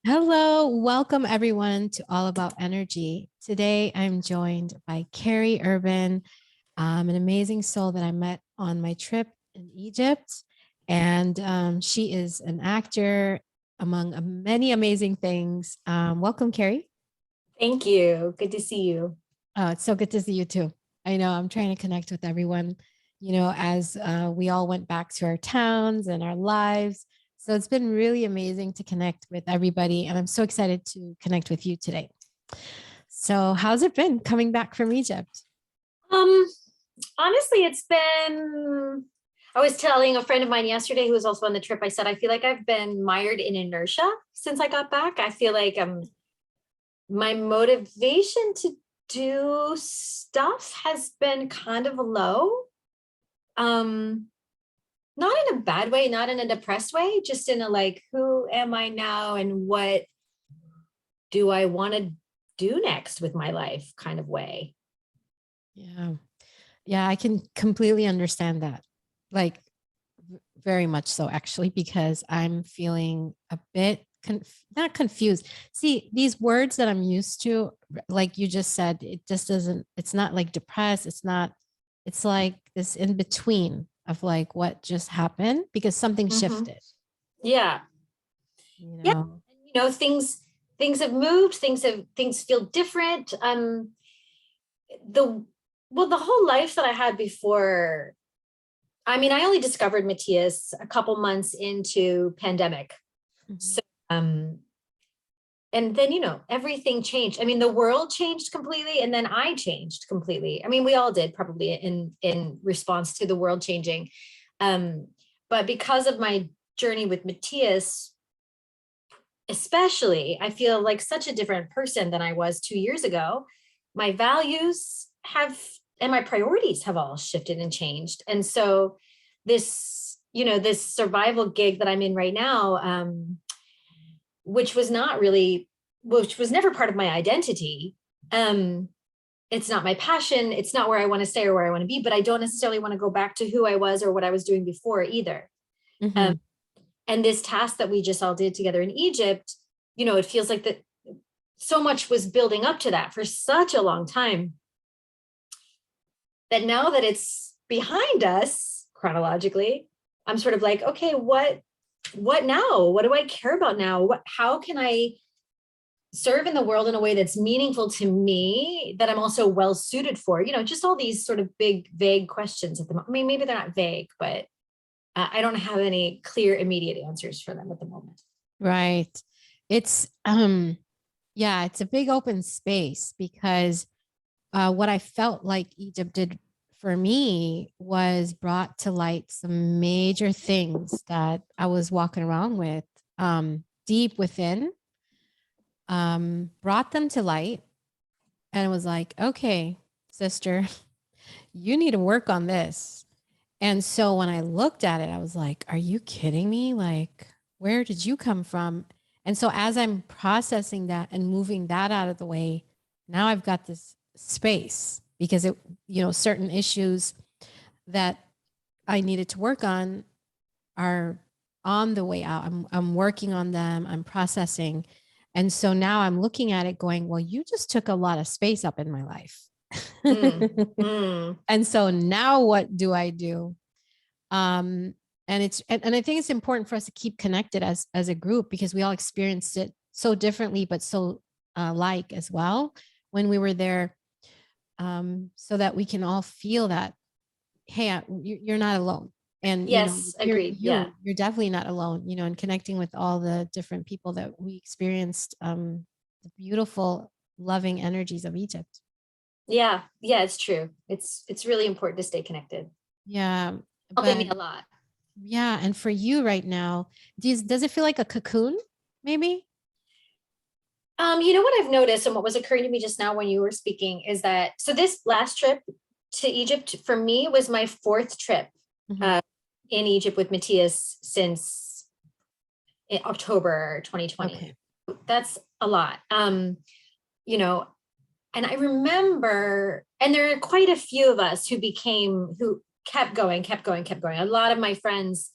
Hello, welcome everyone to All About Energy. Today I'm joined by Carey Urban, an amazing soul that I met on my trip in Egypt. And she is an actor among many amazing things. Welcome, Carey. Thank you. Good to see you. Oh, it's so good to see you too. I know I'm trying to connect with everyone, as we all went back to our towns and our lives. So it's been really amazing to connect with everybody. And I'm so excited to connect with you today. So, how's it been coming back from Egypt? Um, Honestly, I was telling a friend of mine yesterday who was also on the trip, I said, I feel like I've been mired in inertia since I got back. I feel like my motivation to do stuff has been kind of low. Um, Not in a bad way, not in a depressed way, just in a like, who am I now and what do I want to do next with my life kind of way. Yeah. Yeah, I can completely understand that. Like, very much so, actually, because I'm feeling a bit not confused. See, these words that I'm used to, like you just said, it just doesn't, it's not like depressed. It's not, it's like this in between of like what just happened because something Mhm. shifted, Yeah. you Yeah. know? Things have moved, things feel different. The Well, the whole life that I had before, I mean, I only discovered Matthias a couple months into pandemic. Mhm. So and then everything changed. I mean, the world changed completely, and then I changed completely. I mean, we all did probably in response to the world changing. Um, but because of my journey with Matthias, especially, I feel like such a different person than I was 2 years ago. My values have and my priorities have all shifted and changed. And so this survival gig that I'm in right now, which was not really, which was never part of my identity. Um, it's not my passion. It's not where I want to stay or where I want to be, but I don't necessarily want to go back to who I was or what I was doing before either. Um, Mhm. and this task that we just all did together in Egypt, it feels like that so much was building up to that for such a long time that now that it's behind us chronologically, I'm sort of like, okay, what now? What do I care about now? How can I serve in the world in a way that's meaningful to me, that I'm also well suited for? Just all these sort of big, vague questions at the moment. I mean, maybe they're not vague, but I don't have any clear, immediate answers for them at the moment. Right. It's, yeah, it's a big open space because what I felt like Egypt did for me was brought to light some major things that I was walking around with deep within, brought them to light, and it was like, okay, sister, you need to work on this. And so when I looked at it, I was like, are you kidding me? Like, where did you come from? And so as I'm processing that and moving that out of the way, now I've got this space because certain issues that I needed to work on are on the way out. I'm working on them, I'm processing. And so now I'm looking at it going, well, you just took a lot of space up in my life. Mm, mm. And so now what do I do? um and I think it's important for us to keep connected as a group because we all experienced it so differently but so like as well when we were there, so that we can all feel that, hey, you're not alone, and Yes, agreed. Yeah. you're definitely not alone, and connecting with all the different people that we experienced, the beautiful loving energies of Egypt. Yeah. Yeah, it's true. It's really important to stay connected. Yeah, Helping me but a lot. yeah, and for you right now, does it feel like a cocoon maybe? You know what I've noticed and what was occurring to me just now when you were speaking is that so this last trip to Egypt for me was my fourth trip Mhm. uh, in Egypt with Matthias since October 2020. Okay. That's a lot. You know, and I remember, and there are quite a few of us who kept going, kept going, kept going. A lot of my friends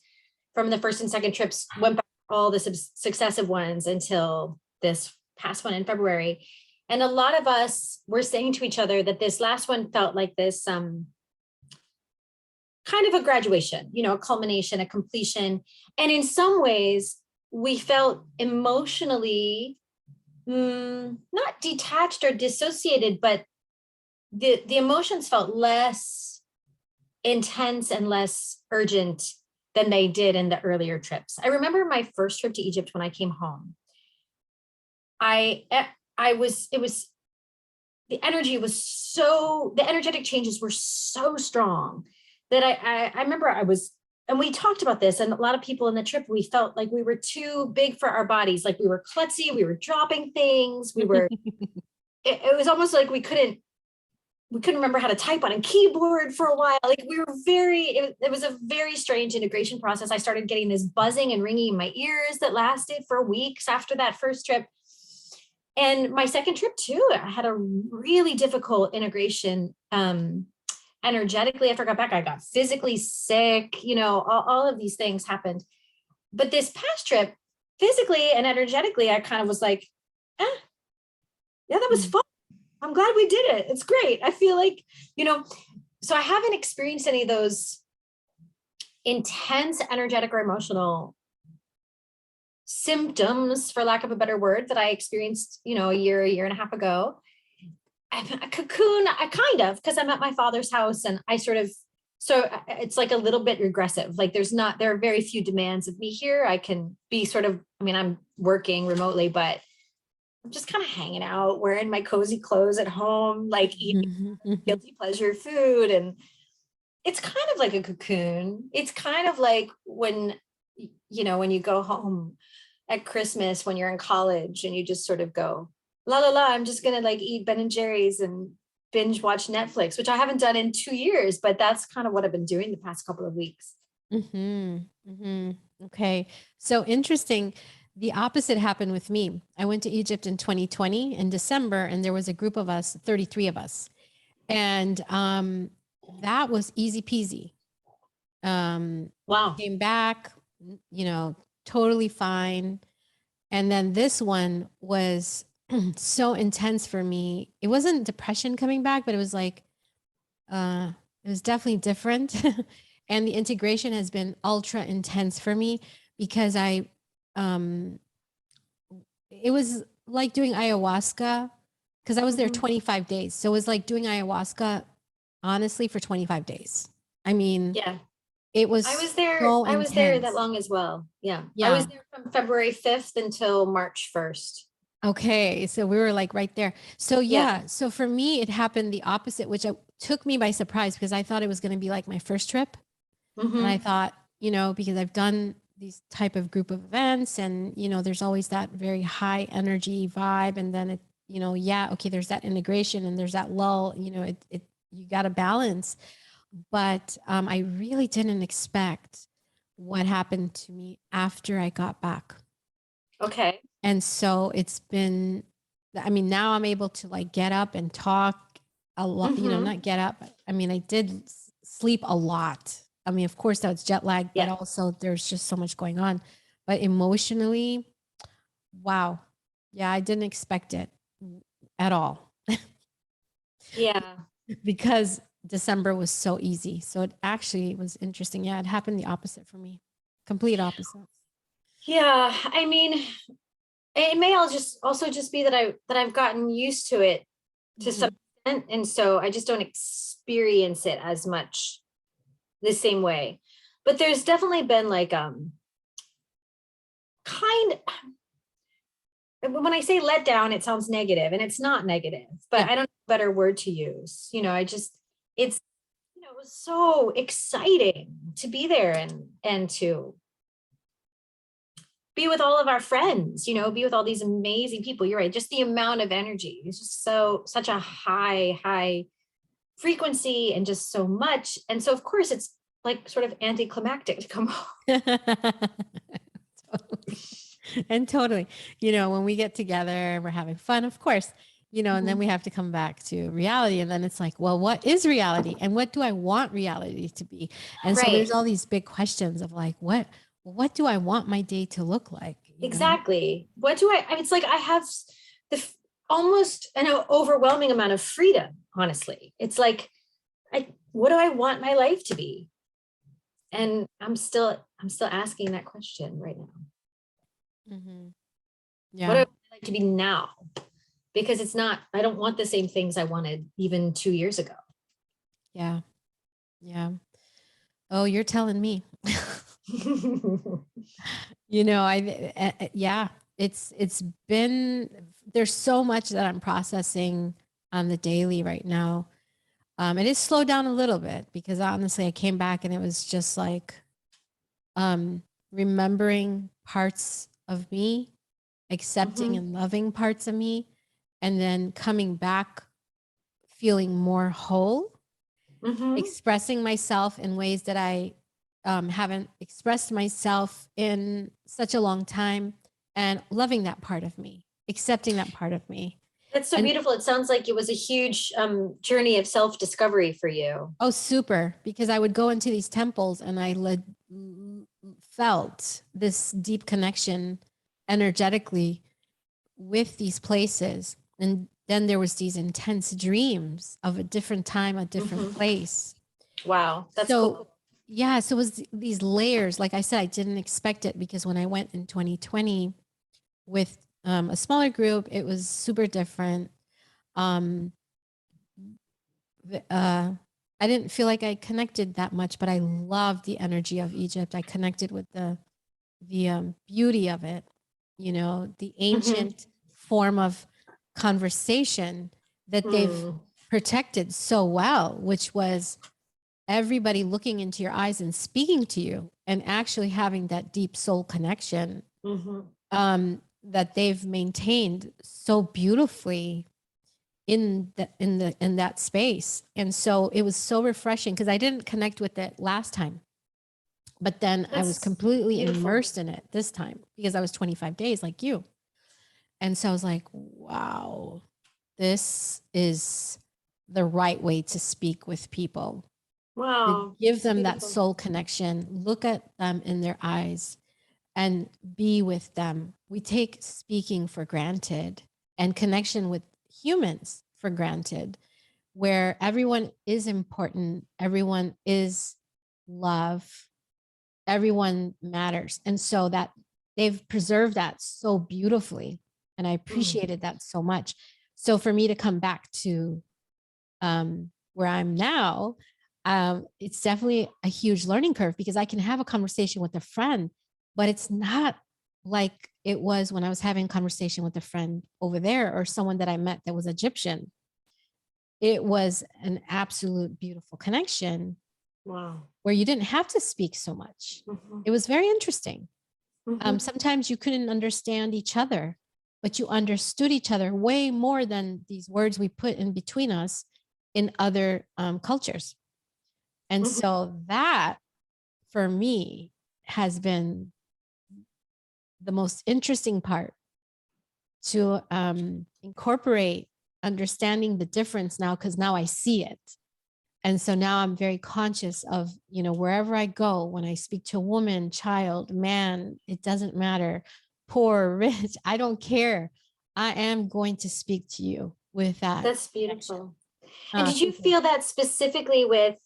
from the first and second trips went back all the successive ones until this past one in February. And a lot of us were saying to each other that this last one felt like this kind of a graduation, a culmination, a completion. And in some ways, we felt emotionally not detached or dissociated, but the emotions felt less intense and less urgent than they did in the earlier trips. I remember my first trip to Egypt when I came home. The energetic changes were so strong that I remember and we talked about this, and a lot of people in the trip, we felt like we were too big for our bodies. Like we were klutzy, we were dropping things. It was almost like we couldn't remember how to type on a keyboard for a while. Like we were it was a very strange integration process. I started getting this buzzing and ringing in my ears that lasted for weeks after that first trip. And my second trip too, I had a really difficult integration energetically. After I got back, I got physically sick, all of these things happened. But this past trip, physically and energetically, I kind of was like, yeah, that was fun. I'm glad we did it. It's great. I feel like, so I haven't experienced any of those intense energetic or emotional symptoms, for lack of a better word, that I experienced, a year and a half ago. A cocoon, I kind of, because I'm at my father's house and so it's like a little bit regressive. Like there are very few demands of me here. I can be I'm working remotely, but I'm just kind of hanging out, wearing my cozy clothes at home, like eating guilty pleasure food. And it's kind of like a cocoon. It's kind of like when you go home at Christmas when you're in college and you just sort of go, la la la, I'm just gonna like eat Ben and Jerry's and binge watch Netflix, which I haven't done in 2 years, but that's kind of what I've been doing the past couple of weeks. Okay. So interesting. The opposite happened with me. I went to Egypt in 2020 in December, and there was a group of us, 33 of us. And that was easy peasy. Wow. Came back, totally fine. And then this one was so intense for me. It wasn't depression coming back, but it was like, it was definitely different. And the integration has been ultra intense for me because it was like doing ayahuasca because I was there 25 days. So it was like doing ayahuasca, honestly, for 25 days. I mean, yeah, it was I was there. so I was there that intense. long as well. Yeah. Yeah. I was there from February 5th until March 1st. Okay. So we were like right there. So yeah. So for me, it happened the opposite, which took me by surprise because I thought it was going to be like my first trip. And I thought, because I've done these type of group of events and, there's always that very high energy vibe. And then okay, there's that integration and there's that lull, you got to balance. But I really didn't expect what happened to me after I got back. Okay. And so it's been, now I'm able to like get up and talk a lot, not get up. I did sleep a lot. Of course that was jet lag, but also there's just so much going on. But emotionally, wow. Yeah, I didn't expect it at all. Yeah. Because December was so easy. So it actually was interesting. Yeah, it happened the opposite for me. Complete opposite. Yeah. It may also just be that I've gotten used to it to some extent. And so I just don't experience it as much the same way. But there's definitely been like when I say let down, it sounds negative, and it's not negative, but I don't know a better word to use. It was so exciting to be there and to be with all of our friends, be with all these amazing people. You're right. Just the amount of energy is just such a high frequency and just so much. And so of course it's like sort of anticlimactic to come home. And totally, when we get together, we're having fun, of course, and then we have to come back to reality. And then it's like, well, what is reality? And what do I want reality to be? And so there's all these big questions of like, what what do I want my day to look like? You know? Exactly. What do I mean, it's like I have almost an overwhelming amount of freedom, honestly. It's like, what do I want my life to be? And I'm still asking that question right now. Mm-hmm. What do Yeah. I like to be now? Because it's not, I don't want the same things I wanted even 2 years ago. Yeah. Yeah. Oh, you're telling me. You know, yeah, it's been, there's so much that I'm processing on the daily right now. It is slowed down a little bit because honestly, I came back and it was just like um, remembering parts of me, accepting Mhm, and loving parts of me, and then coming back feeling more whole, mhm. expressing myself in ways that I haven't expressed myself in such a long time, and loving that part of me, accepting that part of me. That's so And beautiful. It sounds like it was a huge journey of self-discovery for you. oh, super, because I would go into these temples and felt this deep connection energetically with these places. And then there was these intense dreams of a different time, a different Mhm. place. Wow, that's So cool. yeah, so it was these layers. Like I said, I didn't expect it because when I went in 2020 with a smaller group, it was super different. Um, I didn't feel like I connected that much, but I loved the energy of Egypt. I connected with the beauty of it, you know, the Mhm. ancient form of conversation that they've Mm, protected so well, which was everybody looking into your eyes and speaking to you and actually having that deep soul connection mhm. that they've maintained so beautifully in that space. And so it was so refreshing because I didn't connect with it last time, but then I was That's completely beautiful. immersed in it this time because I was 25 days like you. And so I was like, wow, this is the right way to speak with people, to Wow, give it's them that beautiful. soul connection, look at them in their eyes and be with them. We take speaking for granted and connection with humans for granted, where everyone is important, everyone is love, everyone matters. And so that they've preserved that so beautifully. And I Mm, appreciated that so much. So for me to come back to where I'm now, it's definitely a huge learning curve because I can have a conversation with a friend, but it's not like it was when I was having a conversation with a friend over there or someone that I met that was Egyptian. It was an absolute beautiful connection wow. where you didn't have to speak so much. Mhm, It was very interesting. mhm, Sometimes you couldn't understand each other, but you understood each other way more than these words we put in between us in other cultures. And mhm. so that for me has been the most interesting part to incorporate understanding the difference now because now I see it. And so now I'm very conscious of, you know, wherever I go, when I speak to a woman, child, man, it doesn't matter, poor, rich, I don't care. I am going to speak to you with that That's connection. beautiful. And did you Thank you. feel that specifically with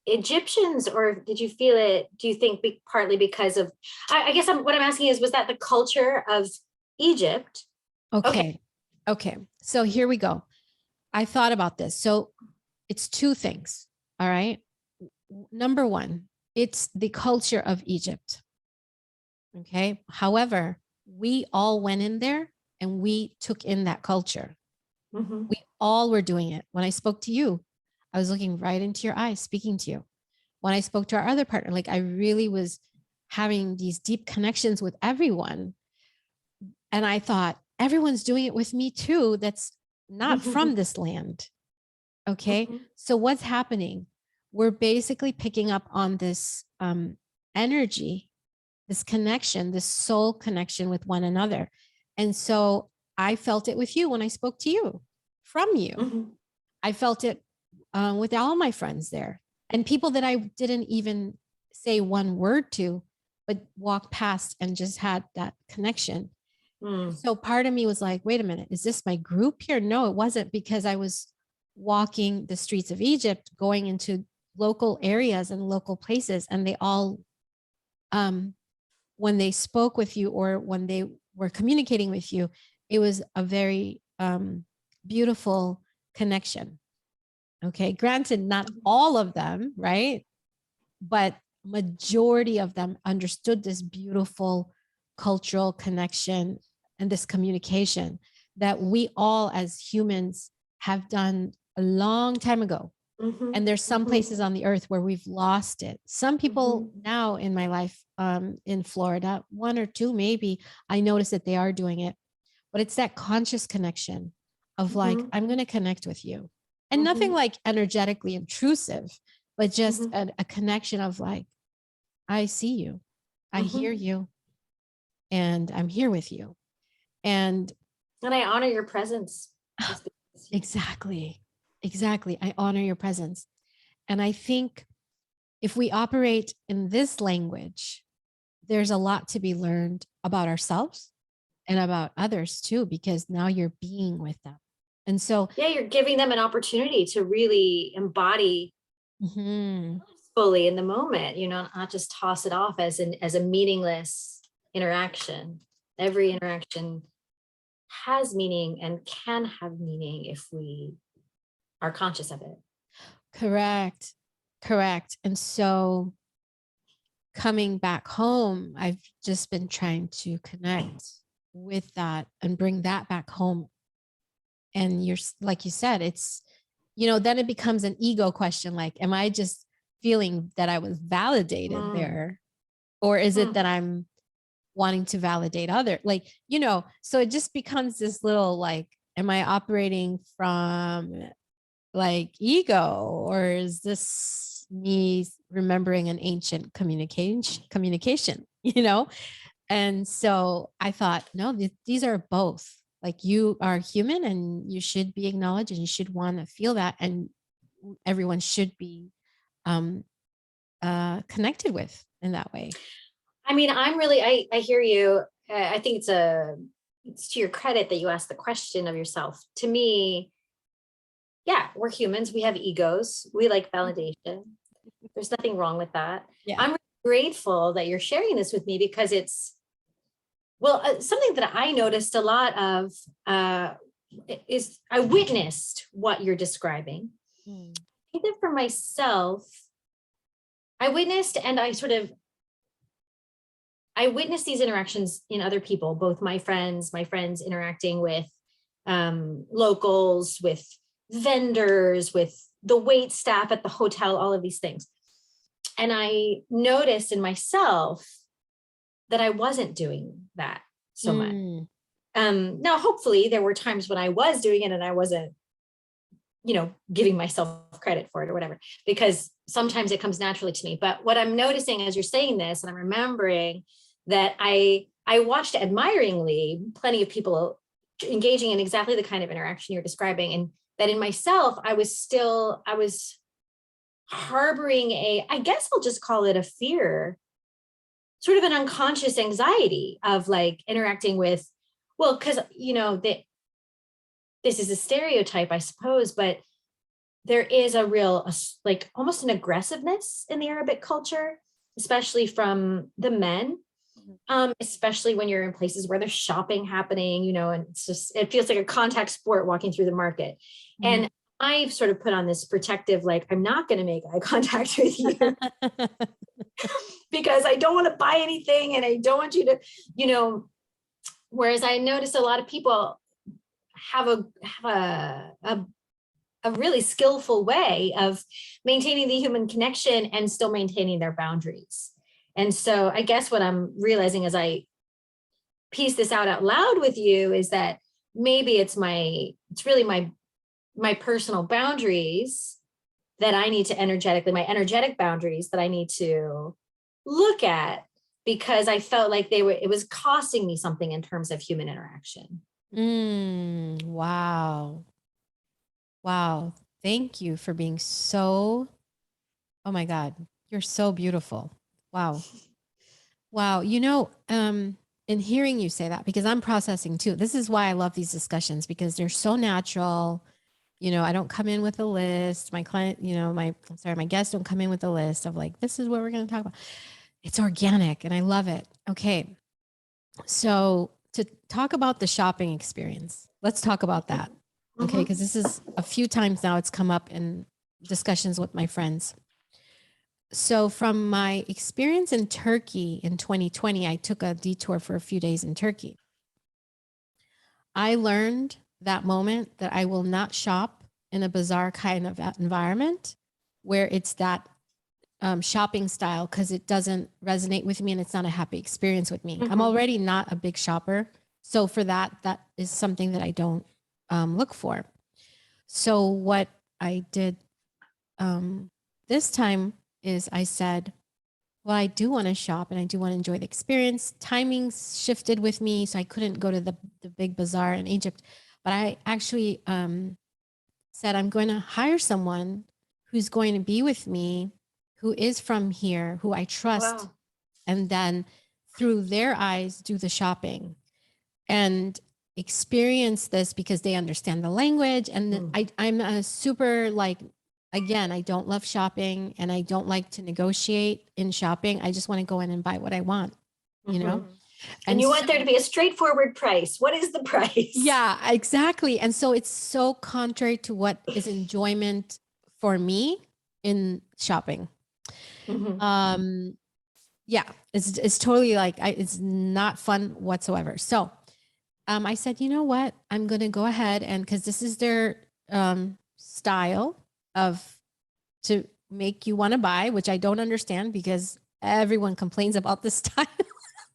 Egyptians, or did you feel it, do you think partly because of, I guess what I'm asking is, was that the culture of Egypt? Okay. Okay. Okay. So here we go. I thought about this. So it's two things. All right. Number one, it's the culture of Egypt. Okay. However, we all went in there and we took in that culture. Mhm, We all were doing it. When I spoke to you, I was looking right into your eyes, speaking to you. When I spoke to our other partner, like I really was having these deep connections with everyone. And I thought, everyone's doing it with me too. That's not from mhm, this land. Okay. mhm, So what's happening? We're basically picking up on this energy, this connection, this soul connection with one another. And so I felt it with you when I spoke to you, from you. mhm. I felt it with all my friends there and people that I didn't even say one word to. but walked past and just had that connection. Mm. So part of me was like, wait a minute, is this my group here? No, it wasn't, because I was walking the streets of Egypt, going into local areas and local places, and they all, when they spoke with you or when they were communicating with you, it was a very beautiful connection. Okay, granted, not all of them, right? But majority of them understood this beautiful cultural connection and this communication that we all as humans have done a long time ago. Mhm, And there's some mhm, places on the earth where we've lost it. Some people mhm, now in my life, in Florida, one or two maybe, I notice that they are doing it, but it's that conscious connection of like, mhm, I'm going to connect with you, and nothing mhm, like energetically intrusive, but just mhm, a connection of like, I see you, I hear mhm. you, and I'm here with you. And And I honor your presence. Just because you- exactly, exactly. I honor your presence. And I think if we operate in this language, there's a lot to be learned about ourselves and about others too, because now you're being with them. And so, Yeah, you're giving them an opportunity to really embody mhm, fully in the moment, not just toss it off as a meaningless interaction. Every interaction has meaning and can have meaning if we are conscious of it. correct, correct. And so, coming back home, I've just been trying to connect with that and bring that back home. And you're like you said, it's, then it becomes an ego question, like, am I just feeling that I was validated Mm, there, or is it mm, that I'm wanting to validate other, like, so it just becomes this little like, am I operating from like ego, or is this me remembering an ancient communication, and so I thought, no, these are both, like, you are human and you should be acknowledged and you should want to feel that, and everyone should be um connected with in that way. I mean, I hear you. I think it's to your credit that you asked the question of yourself. To me, yeah, we're humans. We have egos. We like validation. There's nothing wrong with that. Yeah. I'm grateful that you're sharing this with me because it's, well, something that I noticed a lot of uh, is I witnessed what you're describing. Mm. I think that for myself, I witnessed and I witnessed these interactions in other people, both my friends interacting with locals, with vendors, with the wait staff at the hotel, all of these things. And I noticed in myself that I wasn't doing that so much. Mm. Now, hopefully, there were times when I was doing it and I wasn't, giving myself credit for it or whatever, because sometimes it comes naturally to me. But what I'm noticing as you're saying this, and I'm remembering that I watched admiringly plenty of people engaging in exactly the kind of interaction you're describing, and that in myself, I was harboring I guess I'll just call it a fear, sort of an unconscious anxiety of like interacting with, well, because that this is a stereotype, I suppose, but there is a real like almost an aggressiveness in the Arabic culture, especially from the men, especially when you're in places where there's shopping happening, and it feels like a contact sport walking through the market. Mhm. And I've sort of put on this protective, like, I'm not going to make eye contact with you because I don't want to buy anything and I don't want you to, you know, whereas I notice a lot of people have a really skillful way of maintaining the human connection and still maintaining their boundaries. And so I guess what I'm realizing as I piece this out loud with you is that maybe it's really my personal boundaries that I need to my energetic boundaries that I need to look at, because I felt like it was costing me something in terms of human interaction. Wow. Wow. Thank you for being so, oh my God, you're so beautiful. Wow. Wow. In hearing you say that, because I'm processing too, this is why I love these discussions because they're so natural. I don't come in with a list. My client, my guests don't come in with a list of like, this is what we're going to talk about. It's organic and I love it. Okay. So to talk about the shopping experience, let's talk about that. Okay. Mhm. Because this is a few times now it's come up in discussions with my friends. So from my experience in Turkey in 2020, I took a detour for a few days in Turkey. I learned that moment that I will not shop in a bizarre kind of environment where it's that shopping style because it doesn't resonate with me and it's not a happy experience with me. I'm Mhm. already not a big shopper. So for that is something that I don't look for. So what I did um, this time is I said, well, I do want to shop and I do want to enjoy the experience. Timings shifted with me, so I couldn't go to the big bazaar in Egypt. But I actually said, I'm going to hire someone who's going to be with me, who is from here, who I trust, Wow. and then through their eyes, do the shopping and experience this because they understand the language. And Mm. I'm a super like, again, I don't love shopping and I don't like to negotiate in shopping. I just want to go in and buy what I want, you know? Mhm. And And you so, want there to be a straightforward price. What is the price? yeah, exactly. And so it's so contrary to what is enjoyment for me in shopping. Mhm. Um, yeah, it's totally like it's not fun whatsoever. So I said, you know what? I'm going to go ahead and because this is their style of to make you want to buy, which I don't understand because everyone complains about this style.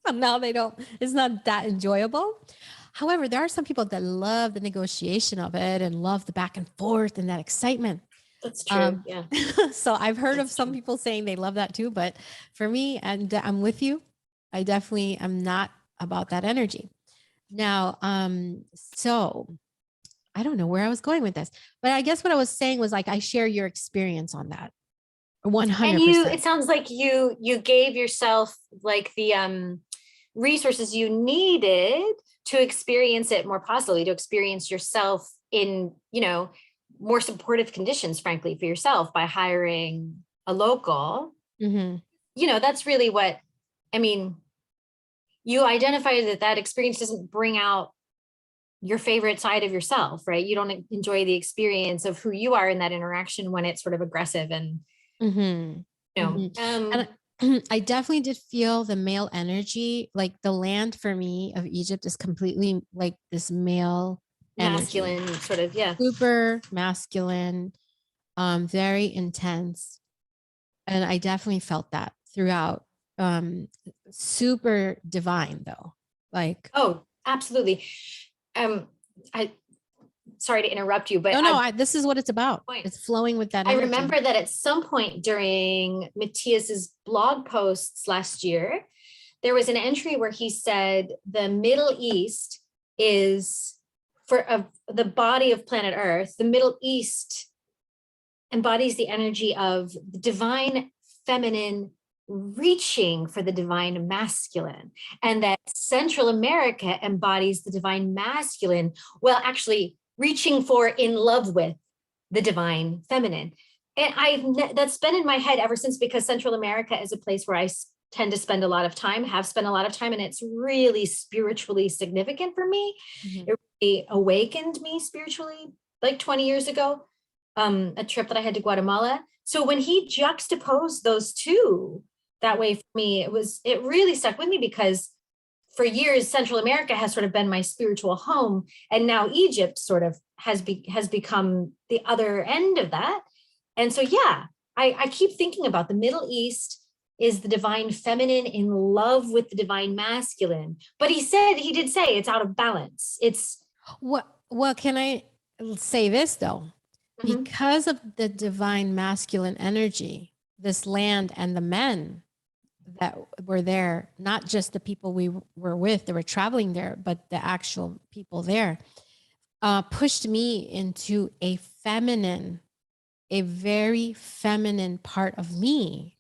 And now they don't, it's not that enjoyable. However, there are some people that love the negotiation of it and love the back and forth and that excitement. That's true. Um, Yeah, so I've heard of that's some true. people saying they love that too, but for me, and I'm with you, I definitely am not about that energy. Now, so I don't know where I was going with this, but I guess what I was saying was like I share your experience on that And 100%. it sounds like you gave yourself like the resources you needed to experience it more positively, to experience yourself in, more supportive conditions, frankly, for yourself by hiring a local. Hmm. That's really what, I mean, you identify that experience doesn't bring out your favorite side of yourself, right? You don't enjoy the experience of who you are in that interaction when it's sort of aggressive and, Hmm. you know, Hmm. And I definitely did feel the male energy. Like the land for me of Egypt is completely like this male energy, masculine sort of, yeah. super masculine, very intense. And I definitely felt that throughout. Um, Super divine though. Like, Oh, absolutely. Um, I sorry to interrupt you, but no, this is what it's about. point. It's flowing with that I energy. remember that at some point during Matthias's blog posts last year, there was an entry where he said the Middle East is the body of planet Earth. The Middle East embodies the energy of the divine feminine reaching for the divine masculine, and that Central America embodies the divine masculine, well, actually reaching for, in love with the divine feminine. And that's been in my head ever since, because Central America is a place where I tend to spend a lot of time, have spent a lot of time, and it's really spiritually significant for me. Mhm. It really awakened me spiritually like 20 years ago, a trip that I had to Guatemala. So when he juxtaposed those two that way for me, it really stuck with me, because for years Central America has sort of been my spiritual home, and now Egypt sort of has become the other end of that. And so yeah, I keep thinking about the Middle East is the divine feminine in love with the divine masculine. But he did say it's out of balance. It's What can I say this though? mhm. Because of the divine masculine energy, this land and the men that were there, not just the people we were with that were traveling there, but the actual people there, pushed me into a very feminine part of me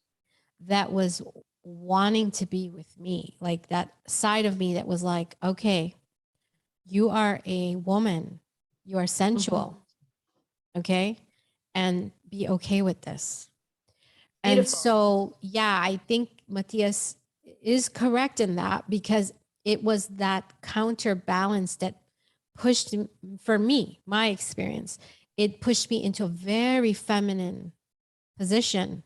that was wanting to be with me, like that side of me that was like, okay, you are a woman, you are sensual, okay, and be okay with this. And Beautiful. so, yeah, I think Matthias is correct in that, because it was that counterbalance that pushed, for me, my experience, it pushed me into a very feminine position.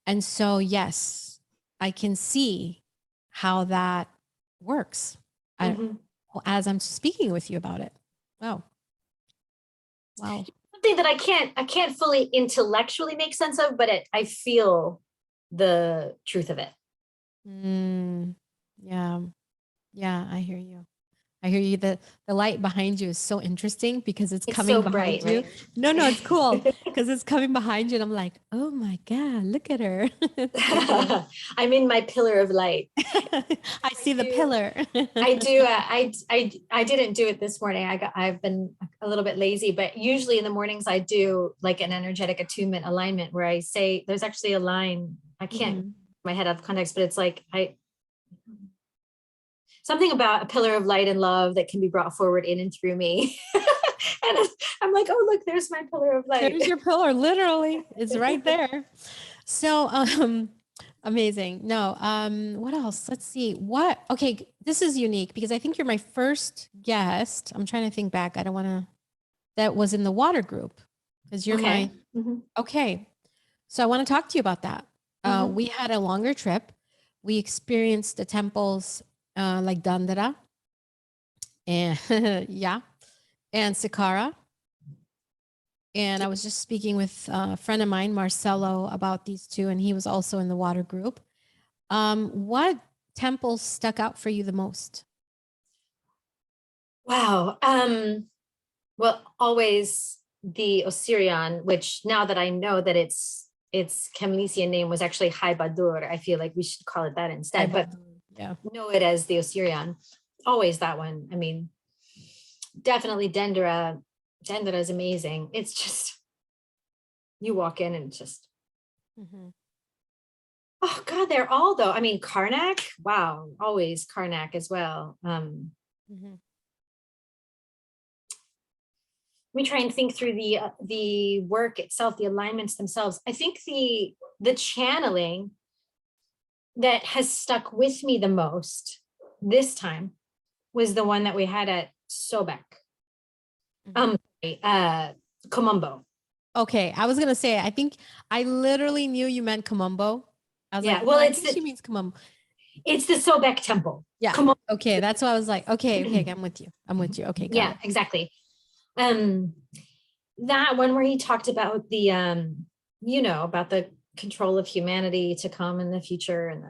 And so, yes, I can see how that works as I'm speaking with you about it. Wow. Wow. Something that I can't fully intellectually make sense of, but I feel the truth of it. Yeah. Yeah, I hear you. I hear you. The light behind you is so interesting because it's It's coming so bright, behind you. right? No, it's cool because it's coming behind you. And I'm like, oh my God, look at her. It's so cool. I'm in my pillar of light. I see the pillar. I do. I didn't do it this morning. I've been a little bit lazy, but usually in the mornings I do like an energetic attunement alignment where I say there's actually a line. I can't my head out of context, but it's like something about a pillar of light and love that can be brought forward in and through me. And I'm like, oh look, there's my pillar of light. There's your pillar, literally. It's right there. So amazing. No, what else? Let's see. Okay, this is unique because I think you're my first guest. I'm trying to think back. I don't want to, that was in the water group because you're Okay. okay. So I want to talk to you about that. We had a longer trip. We experienced the temples like Dandara and yeah, and Sakara. And I was just speaking with a friend of mine, Marcelo, about these two, and he was also in the water group. What temples stuck out for you the most? Wow. Well, always the Osirian, which now that I know that its Kemlisian name was actually Haibadur, I feel like we should call it that instead, but yeah, know it as the Osirian. Always that one. I mean, definitely Dendera. Dendera is amazing. It's just, you walk in and just, oh God, they're all though. I mean, Karnak, wow, always Karnak as well. We try and think through the work itself, the alignments themselves. I think the channeling that has stuck with me the most this time was the one that we had at Sobek. Komombo. Okay, I was gonna say, I think I literally knew you meant Kamumbo. I was like, well, I think she means Kamumbo. It's the Sobek temple. Yeah. Okay, that's why I was like, okay, I'm with you. Okay, got it. Exactly. That one where he talked about the about the control of humanity to come in the future, and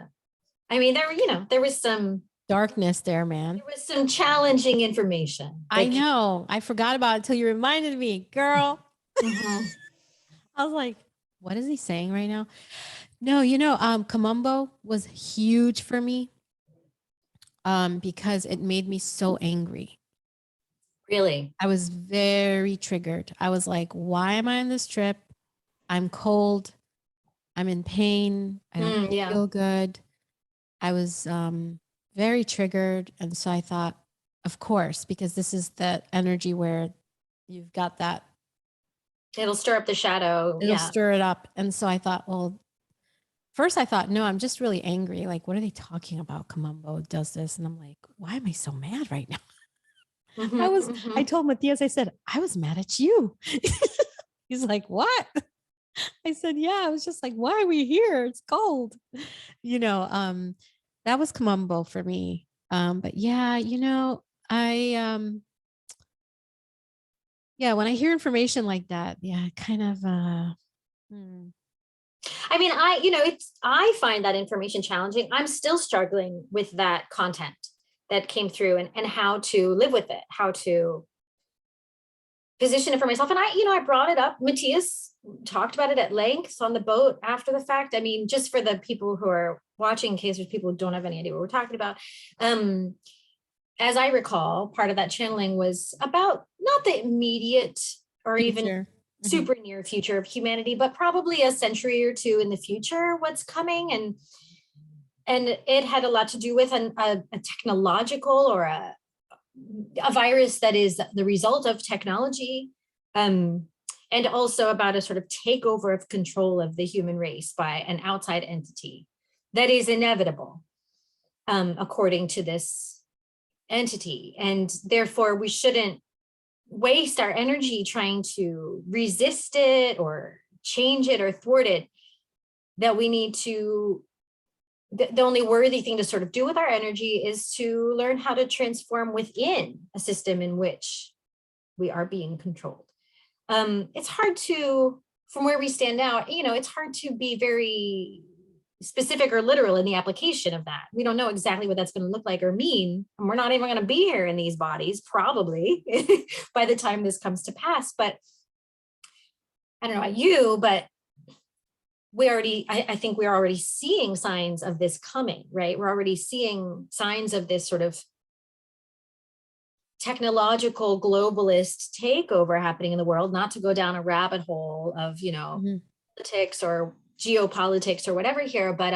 there was some darkness there, man. There was some challenging information. I know. I forgot about it until you reminded me, girl. I was like, what is he saying right now? No, Kamumbo was huge for me because it made me so angry. Really? I was very triggered. I was like, why am I on this trip? I'm cold. I'm in pain. I don't feel good. I was very triggered. And so I thought, of course, because this is the energy where you've got that. It'll stir up the shadow. It'll stir it up. And so I thought, well, first I thought, no, I'm just really angry. Like, what are they talking about? Kamumbo does this. And I'm like, why am I so mad right now? I told Matthias, I said, I was mad at you. He's like, what? I said, yeah, I was just like, why are we here? It's cold. That was Kamumbo for me. But yeah, when I hear information like that, kind of, I mean, I find that information challenging. I'm still struggling with that content that came through and how to live with it, how to position it for myself. And I brought it up. Matthias talked about it at length on the boat after the fact. I mean, just for the people who are watching, in case there's people who don't have any idea what we're talking about. As I recall, part of that channeling was about not the immediate or even super near future of humanity, but probably a century or two in the future, what's coming. And and it had a lot to do with a technological or a virus that is the result of technology, um, and also about a sort of takeover of control of the human race by an outside entity that is inevitable, according to this entity. And therefore, we shouldn't waste our energy trying to resist it or change it or thwart it. That we need to, the only worthy thing to sort of do with our energy is to learn how to transform within a system in which we are being controlled. It's hard to, from where we stand now, it's hard to be very specific or literal in the application of that. We don't know exactly what that's going to look like or mean. And we're not even going to be here in these bodies, probably, by the time this comes to pass. But I don't know about you, but I think we're already seeing signs of this coming, right? We're already seeing signs of this sort of technological globalist takeover happening in the world, not to go down a rabbit hole of, politics or geopolitics or whatever here, but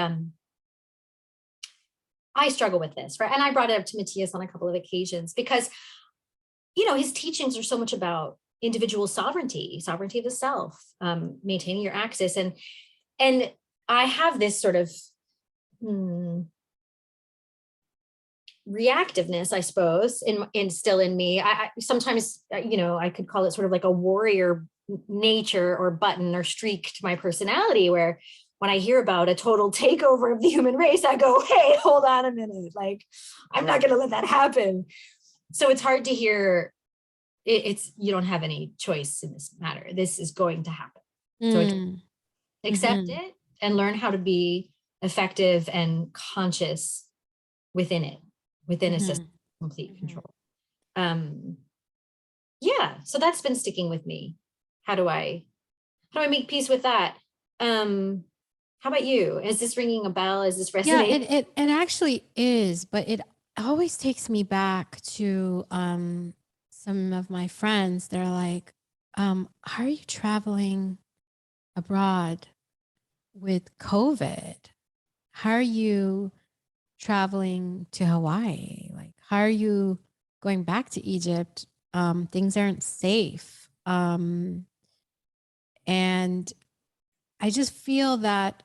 I struggle with this, right? And I brought it up to Matthias on a couple of occasions because, his teachings are so much about individual sovereignty of the self, maintaining your axis. And I have this sort of reactiveness, I suppose, in still in me. I sometimes, I could call it sort of like a warrior nature or button or streak to my personality, where when I hear about a total takeover of the human race, I go, hey, hold on a minute. Like, I'm not going to let that happen. So it's hard to hear. It's you don't have any choice in this matter. This is going to happen. So accept it and learn how to be effective and conscious within it, within a system of complete control. Yeah, so that's been sticking with me. How do I make peace with that? How about you? Is this ringing a bell? Is this resonating? Yeah, it actually is, but it always takes me back to some of my friends. They're like, how are you traveling abroad with COVID? How are you traveling to Hawaii? Like, how are you going back to Egypt? Things aren't safe. And I just feel that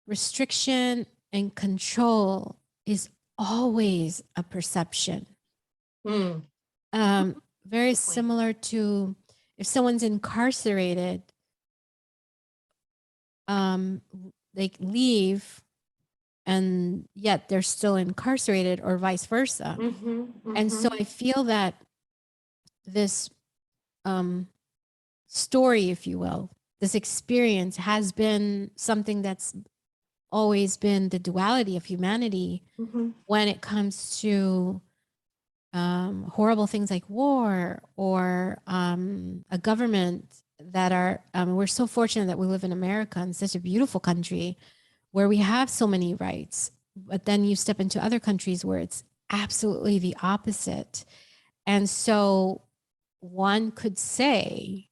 restriction and control is always a perception. Very similar to if someone's incarcerated, they leave and yet they're still incarcerated, or vice versa. And so I feel that this story, if you will, this experience has been something that's always been the duality of humanity when it comes to horrible things like war or a government that are, we're so fortunate that we live in America, in such a beautiful country where we have so many rights, but then you step into other countries where it's absolutely the opposite. And so one could say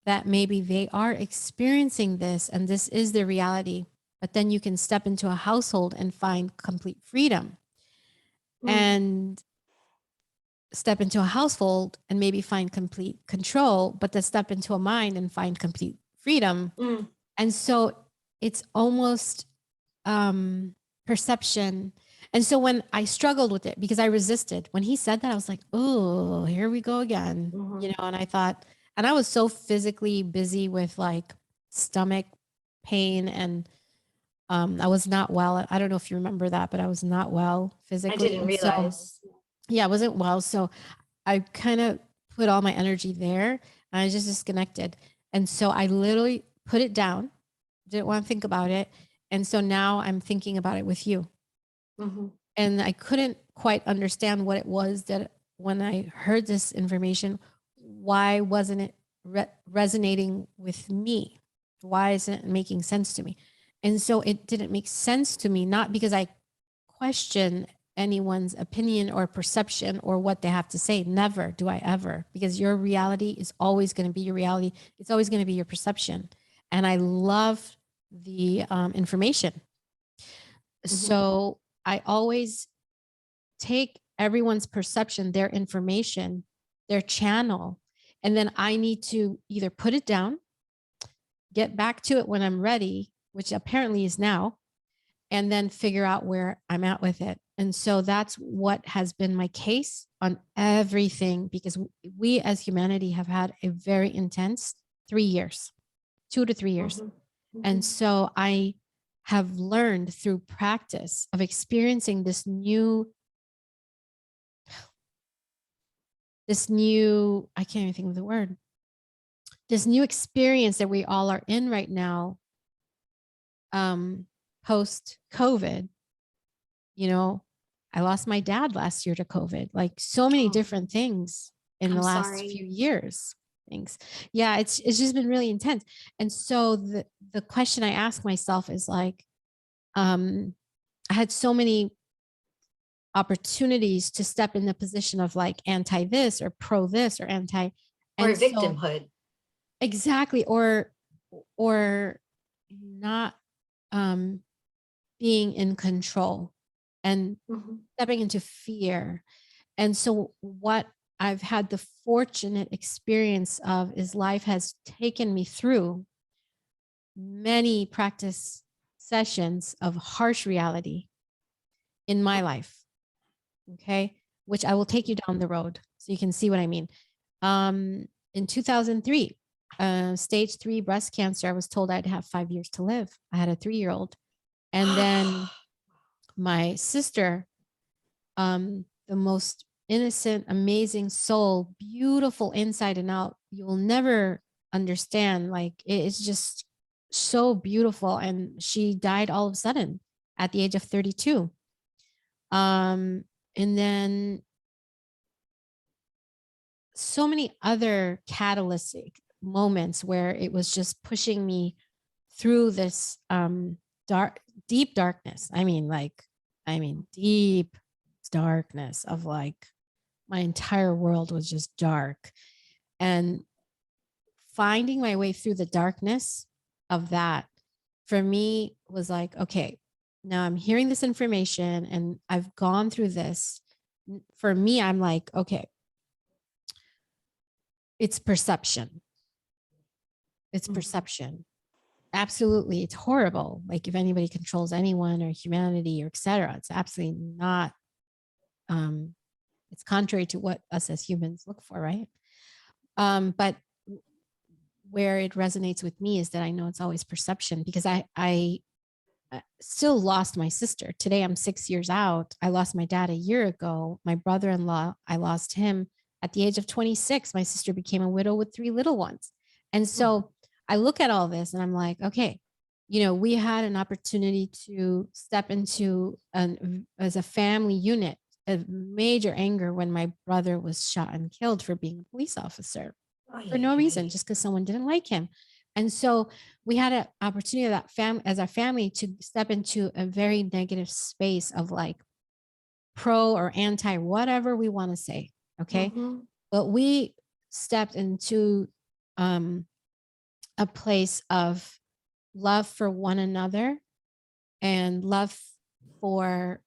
that maybe they are experiencing this and this is the reality, but then you can step into a household and find complete freedom. And step into a household and maybe find complete control, but then step into a mind and find complete freedom. And so it's almost perception. And so when I struggled with it, because I resisted, when he said that, I was like, oh, here we go again, and I thought, and I was so physically busy with like stomach pain and I was not well. I don't know if you remember that, but I was not well physically. I didn't realize. So, yeah, I wasn't well. So I kind of put all my energy there and I just disconnected. And so I literally put it down, didn't want to think about it. And so now I'm thinking about it with you. And I couldn't quite understand what it was that when I heard this information, why wasn't it resonating with me? Why isn't it making sense to me? And so it didn't make sense to me, not because I question anyone's opinion or perception or what they have to say. Never do I ever, because your reality is always going to be your reality. It's always going to be your perception. And I love the information So I always take everyone's perception, their information, their channel, and then I need to either put it down, get back to it when I'm ready, which apparently is now, and then figure out where I'm at with it. And so that's what has been my case on everything, because we as humanity have had a very intense 3 years, 2 to 3 years. And so I have learned through practice of experiencing this new, I can't even think of the word, this new experience that we all are in right now, post COVID. You know, I lost my dad last year to COVID, like so many different things in the last few years. Things. Yeah, it's just been really intense. And so the question I ask myself is like, I had so many opportunities to step in the position of like anti this or pro this or anti, or and victimhood. Exactly. Or not being in control and stepping into fear. And so what I've had the fortunate experience of is life has taken me through many practice sessions of harsh reality in my life. Okay. Which I will take you down the road so you can see what I mean. In 2003, stage 3 breast cancer, I was told I'd have 5 years to live. I had a 3-year-old. And then my sister, the most innocent, amazing soul, beautiful inside and out. You will never understand. Like it's just so beautiful. And she died all of a sudden at the age of 32. And then so many other catalytic moments where it was just pushing me through this deep darkness. I mean deep darkness of like my entire world was just dark, and finding my way through the darkness of that for me was like, okay, now I'm hearing this information and I've gone through this. For me, I'm like, okay, it's perception. It's perception. Absolutely. It's horrible. Like if anybody controls anyone or humanity or etc., it's absolutely not, it's contrary to what us as humans look for, right? But where it resonates with me is that I know it's always perception, because I still lost my sister. Today I'm 6 years out. I lost my dad a year ago. My brother-in-law, I lost him at the age of 26. My sister became a widow with 3 little ones. And so I look at all this and I'm like, okay, we had an opportunity to step into as a family unit, a major anger when my brother was shot and killed for being a police officer for no reason, just because someone didn't like him. And so we had an opportunity that as a family to step into a very negative space of like pro or anti, whatever we want to say. Okay. But we stepped into a place of love for one another and love for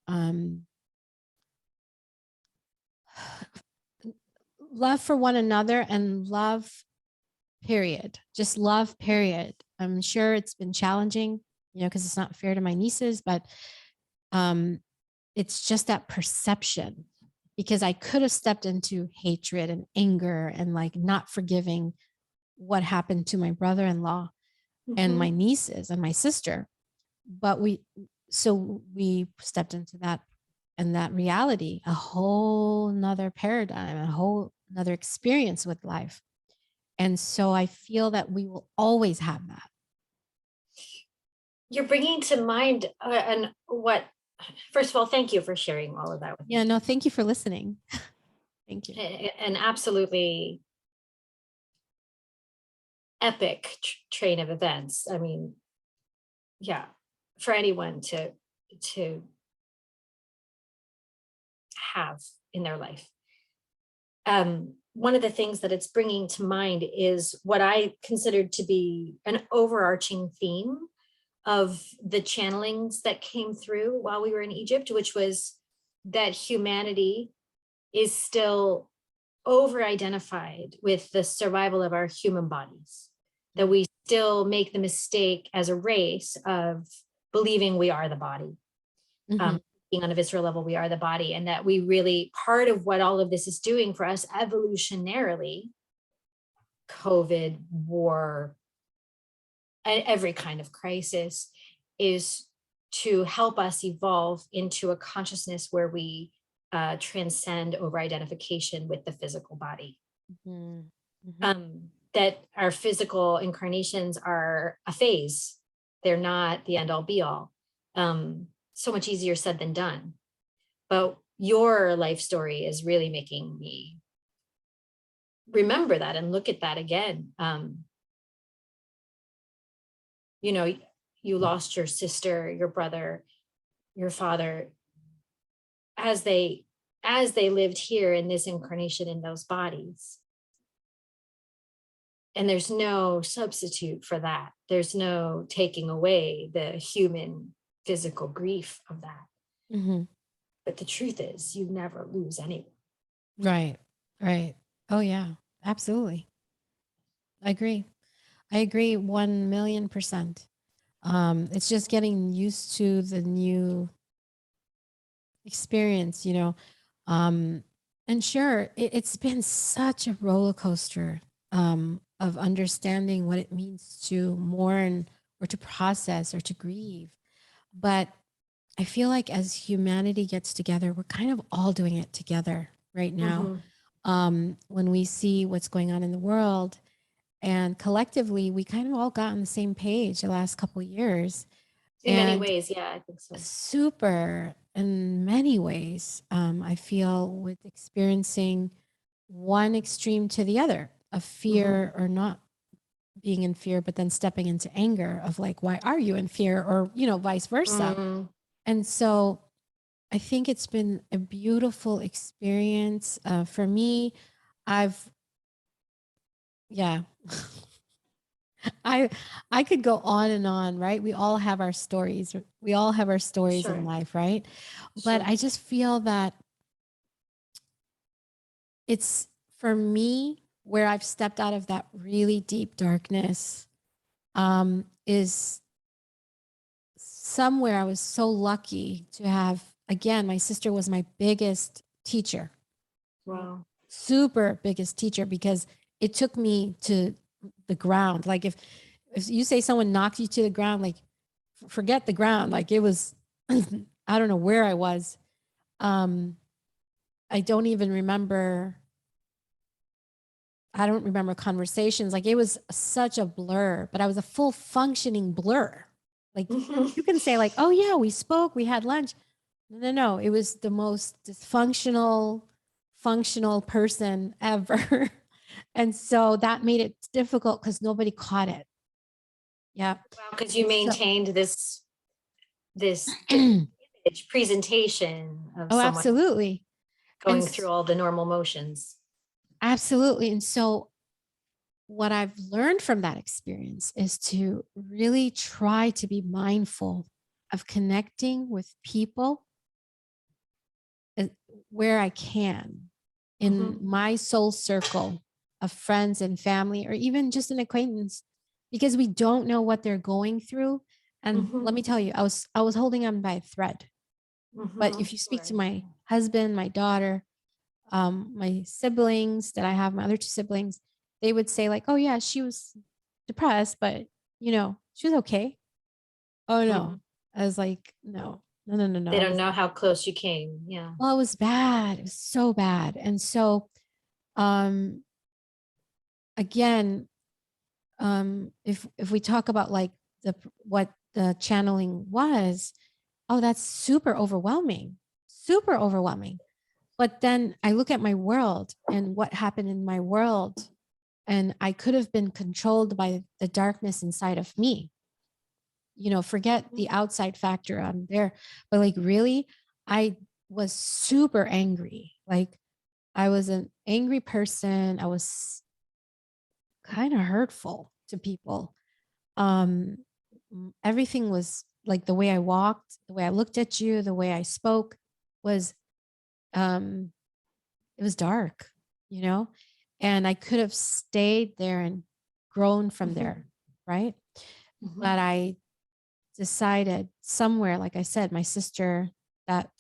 one another and love, period. Just love, period. I'm sure it's been challenging, because it's not fair to my nieces, but it's just that perception, because I could have stepped into hatred and anger and like not forgiving what happened to my brother-in-law and my nieces and my sister. But we stepped into that, and that reality, a whole nother paradigm, a whole another experience with life. And so I feel that we will always have that. You're bringing to mind and what, first of all, thank you for sharing all of that with me. Yeah, no, thank you for listening. Thank you. An absolutely epic train of events. I mean, yeah, for anyone to have in their life. One of the things that it's bringing to mind is what I considered to be an overarching theme of the channelings that came through while we were in Egypt, which was that humanity is still over identified with the survival of our human bodies, that we still make the mistake as a race of believing we are the body. Mhm. Being on a visceral level, we are the body, and that we really, part of what all of this is doing for us evolutionarily, COVID, war, every kind of crisis, is to help us evolve into a consciousness where we transcend over identification with the physical body. Mhm. Mhm. That our physical incarnations are a phase. They're not the end all be all. So much easier said than done. But your life story is really making me remember that and look at that again. You know, you lost your sister, your brother, your father as they lived here in this incarnation in those bodies. And there's no substitute for that. There's no taking away the human physical grief of that. Mhm. But the truth is, you never lose anyone. Right. Right. Oh yeah. Absolutely. I agree. I agree 1,000,000%. It's just getting used to the new experience, you know. Um, and sure, it's been such a roller coaster of understanding what it means to mourn or to process or to grieve. But I feel like as humanity gets together, we're kind of all doing it together right now. Mhm. When we see what's going on in the world, and collectively, we kind of all got on the same page the last couple of years. In many And ways, yeah, I think so. super in many ways, I feel, with experiencing one extreme to the other of Mhm. fear or not being in fear, but then stepping into anger of like, why are you in fear? Or, you know, vice versa. Mm, And so I think it's been a beautiful experience. For me, I've, yeah. I I could go on and on, right? We all have our stories. We all have our stories in sure, life, right? But sure. I just feel that it's for me where I've stepped out of that really deep darkness is somewhere I was so lucky to have. Again, my sister was my biggest teacher, Wow. super biggest teacher, because it took me to the ground. Like if you say someone knocked you to the ground, like forget the ground. Like it was, I don't know where I was. Um, I don't even remember. I don't remember conversations. Like it was such a blur, but I was a full functioning blur. Like Mhm. you can say like, oh yeah, we spoke, we had lunch. No. It was the most dysfunctional, functional person ever. And so that made it difficult because nobody caught it. Yeah. Wow, because you And so, maintained this oh, image presentation of someone absolutely. And going through all the normal motions. absolutely. And so what I've learned from that experience is to really try to be mindful of connecting with people uh, where I can in Mhm, my soul circle of friends and family, or even just an acquaintance, because we don't know what they're going through. And mhm, let me tell you, I was holding on by a thread. But mhm. if you speak to Sure. my husband, my daughter, my siblings that I have, my other two siblings, they would say like, "Oh yeah, she was depressed, but you know, she was okay." Oh Mhm. no, I was like, no, no, no, no, no. They I don't was know how close you came. Yeah. well, it was bad. It was so bad, and so um, again, if we talk about like the what the channeling was, oh, that's super overwhelming. But then I look at my world and what happened in my world, and I could have been controlled by the darkness inside of me. You know, forget Mhm, the outside factor on there, but like really, I was super angry. Like I was an angry person. I was kind of hurtful to people. Um, everything was like the way I walked, the way I looked at you, the way I spoke was, um, it was dark, you know, and I could have stayed there and grown from there. Right. But I decided somewhere, like I said, my sister that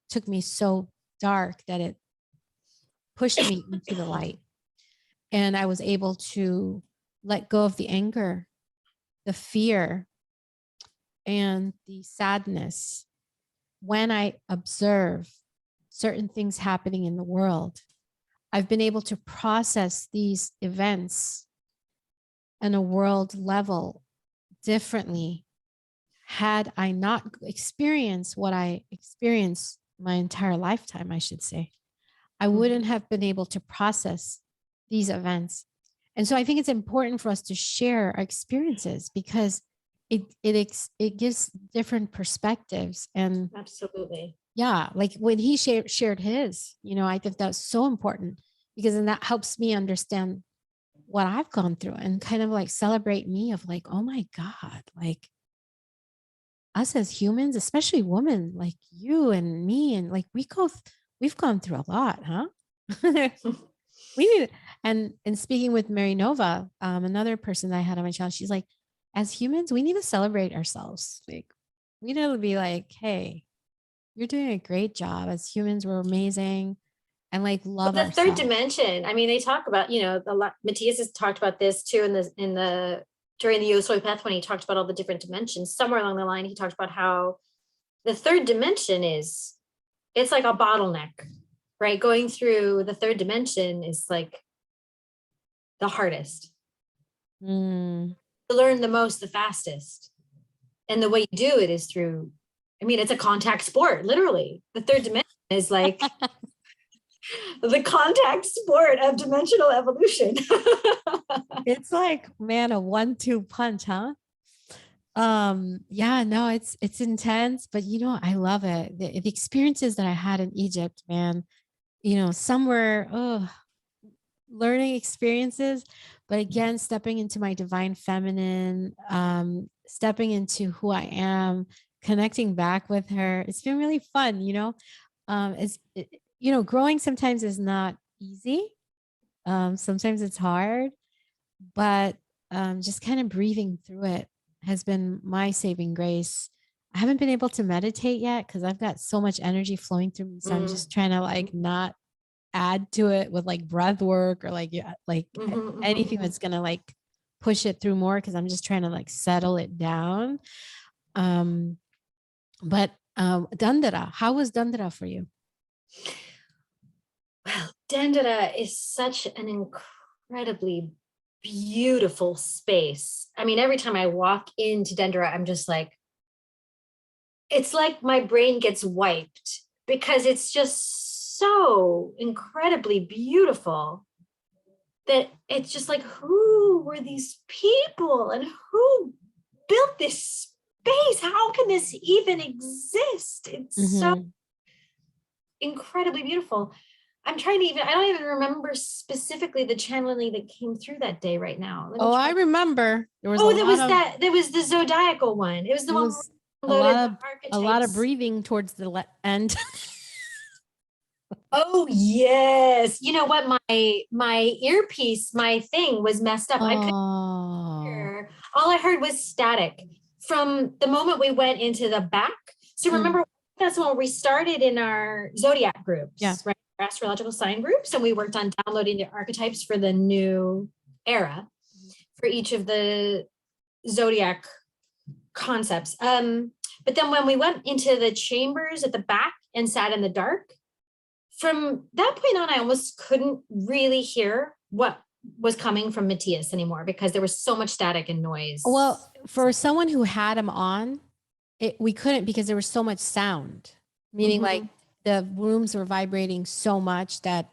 took me so dark that it pushed me into the light. And I was able to let go of the anger, the fear, and the sadness when I observe certain things happening in the world. I've been able to process these events on a world level differently had I not experienced what I experienced my entire lifetime, I should say. I wouldn't have been able to process these events. And so I think it's important for us to share our experiences because it gives different perspectives. And Absolutely. yeah, like when he shared his, you know, I think that's so important because then that helps me understand what I've gone through and kind of like celebrate me of like, oh my God, like us as humans, especially women like you and me, and like we've gone through a lot, huh? We need, and speaking with Mary Nova, another person that I had on my channel, she's like, as humans, we need to celebrate ourselves. Like, we need to be like, hey, you're doing a great job. As humans, we're amazing, and like love The third ourselves. dimension. I mean, they talk about, a lot. Matthias has talked about this too in the during the Yo Soy Path when he talked about all the different dimensions. Somewhere along the line, he talked about how the third dimension it's like a bottleneck, right? Going through the third dimension is like the hardest. Mm. To learn the most, the fastest. And the way you do it is through, I mean, it's a contact sport, literally. The third dimension is like the contact sport of dimensional evolution. It's like, man, a 1-2 punch, huh? Yeah, no, it's intense, but you know, I love it. The experiences that I had in Egypt, man, you know, somewhere, oh, learning experiences, but again, stepping into my divine feminine, stepping into who I am, connecting back with her. It's been really fun, you know. You know, growing sometimes is not easy. Sometimes it's hard, but just kind of breathing through it has been my saving grace. I haven't been able to meditate yet because I've got so much energy flowing through me. So I'm just trying to like not add to it with like breath work or like, yeah, like anything that's gonna like push it through more because I'm just trying to like settle it down. Um, but Dandara, how was Dandara for you? Well, Dendera is such an incredibly beautiful space. I mean, every time I walk into Dendera, I'm just like, it's like my brain gets wiped because it's just so incredibly beautiful that it's just like, who were these people and who built this space? How can this even exist? It's so incredibly beautiful. I don't even remember specifically the channeling that came through that day right now. Let me Oh, try. I remember there was a Oh, there lot was of there was the zodiacal one. It was the there one where was we loaded the a lot of archetypes. breathing towards the end. Oh yes. You know what? My earpiece, my thing was messed up. I couldn't Oh. hear. All I heard was static from the moment we went into the back. So remember, that's when we started in our zodiac groups, Yeah. right? Our astrological sign groups, and we worked on downloading the archetypes for the new era for each of the zodiac concepts. But then when we went into the chambers at the back and sat in the dark, from that point on, I almost couldn't really hear what was coming from Matthias anymore because there was so much static and noise. Well, for someone who had him on, we couldn't because there was so much sound, meaning like the rooms were vibrating so much that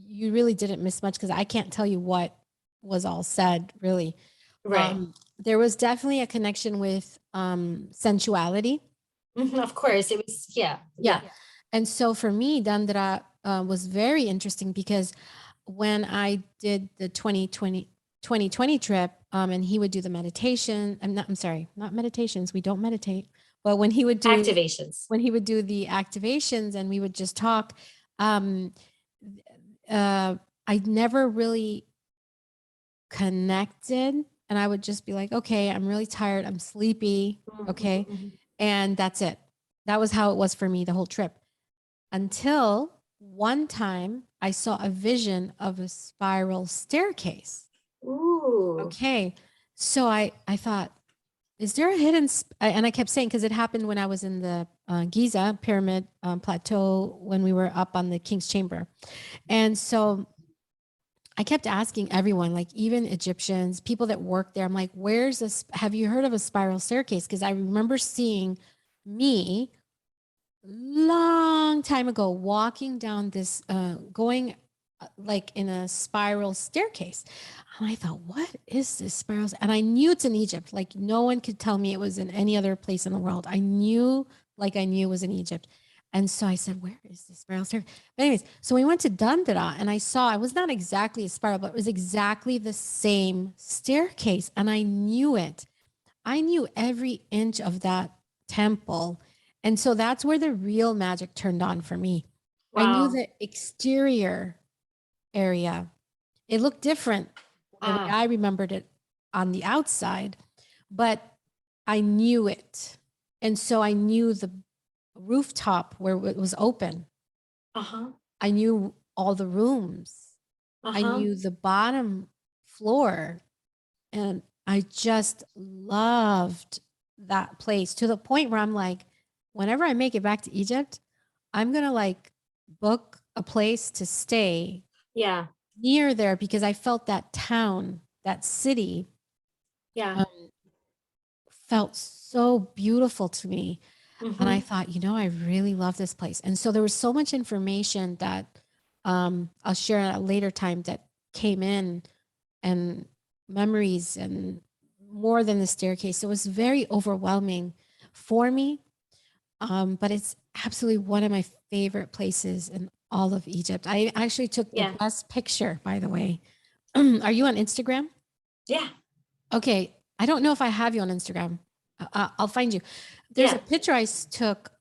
you really didn't miss much because I can't tell you what was all said, really. Right. There was definitely a connection with sensuality. Of course, it was, Yeah. And so for me, Dandra was very interesting because when I did the 2020 trip, And he would do the meditation. I'm sorry, not meditations. We don't meditate. But when he would do Activations. the activations and we would just talk, um, I never really connected, and I would just be like, okay, I'm really tired. I'm sleepy. Okay. Mhm. And that's it. That was how it was for me the whole trip, until one time I saw a vision of a spiral staircase. Ooh. Okay. So I thought, is there a hidden, and I kept saying, because it happened when I was in the Giza pyramid plateau when we were up on the King's Chamber. And so I kept asking everyone, like even Egyptians, people that work there, I'm like, where's this? Have you heard of a spiral staircase? Because I remember seeing me long time ago walking down this, going like in a spiral staircase. And I thought, what is this spiral? And I knew it's in Egypt. Like no one could tell me it was in any other place in the world. I knew it was in Egypt. And so I said, where is this spiral staircase? But anyways, so we went to Dundara and I saw it was not exactly a spiral, but it was exactly the same staircase. And I knew it. I knew every inch of that temple. And so that's where the real magic turned on for me. I knew Wow. the exterior area. It looked different the way Wow. I remembered it on the outside, but I knew it. And so I knew the rooftop where it was open. Uh-huh. I knew all the rooms. I Uh-huh. knew the bottom floor. And I just loved that place to the point where I'm like, whenever I make it back to Egypt, I'm going to like book a place to stay Yeah. near there because I felt that town, that city, Yeah. um, felt so beautiful to me. And I Mm-hmm. thought, I really love this place. And so there was so much information that I'll share at a later time that came in, and memories and more than the staircase. It was very overwhelming for me. But it's absolutely one of my favorite places in all of Egypt. I actually took the Yeah. best picture, by the way. Are you on Instagram? Yeah. Okay. I don't know if I have you on Instagram. I'll find you. There's a Yeah. picture I took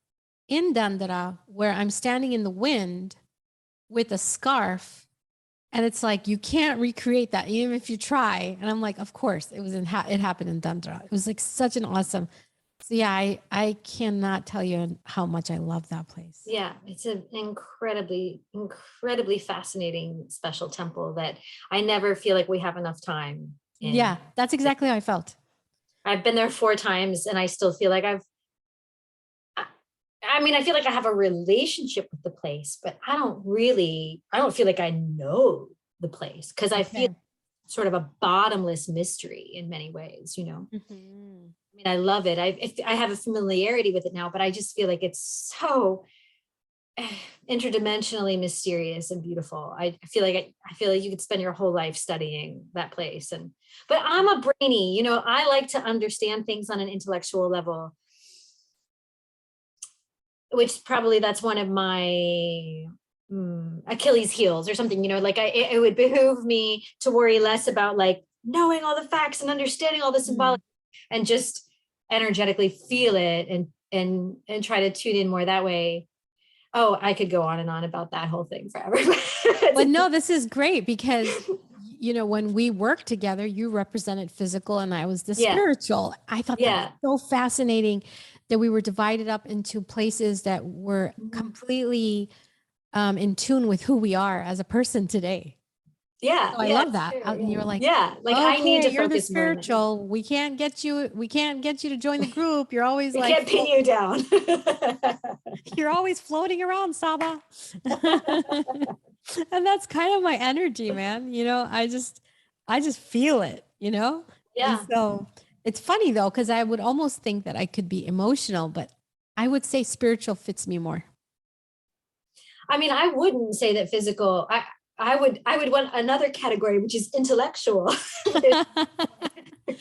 in Dandara where I'm standing in the wind with a scarf. And it's like, you can't recreate that even if you try. And I'm like, of course, it happened in Dandara. It was like such an awesome. So yeah, I cannot tell you how much I love that place. Yeah. It's an incredibly, incredibly fascinating special temple that I never feel like we have enough time in. Yeah, that's exactly how I felt. I've been there 4 times and I still feel like I I mean, I feel like I have a relationship with the place, but I don't feel like I know the place because I feel Okay. sort of a bottomless mystery in many ways, you know. Mhm. I mean, I love it. I have a familiarity with it now, but I just feel like it's so interdimensionally mysterious and beautiful. I feel like you could spend your whole life studying that place. And but I'm a brainy, you know, I like to understand things on an intellectual level, which probably that's one of my Achilles heels or something, you know, like it would behoove me to worry less about like knowing all the facts and understanding all the symbolic Mm. and just energetically feel it and try to tune in more that way. Oh, I could go on and on about that whole thing forever. But no, this is great because when we worked together, you represented physical and I was the Yeah. spiritual. I thought that was Yeah. so fascinating that we were divided up into places that were Mhm. completely in tune with who we are as a person today. Yeah. So I Yeah. love that. Sure. And Yeah. you're like, Yeah. Like I need okay, to you're the focus more on that. spiritual. We can't get you to join the group. You're always We like, can't pin you down. you're always floating around, Saba. And that's kind of my energy, man. I just feel it. And Yeah. so it's funny though, because I would almost think that I could be emotional, but I would say spiritual fits me more. I mean, I wouldn't say that physical. I would want another category, which is intellectual. Well,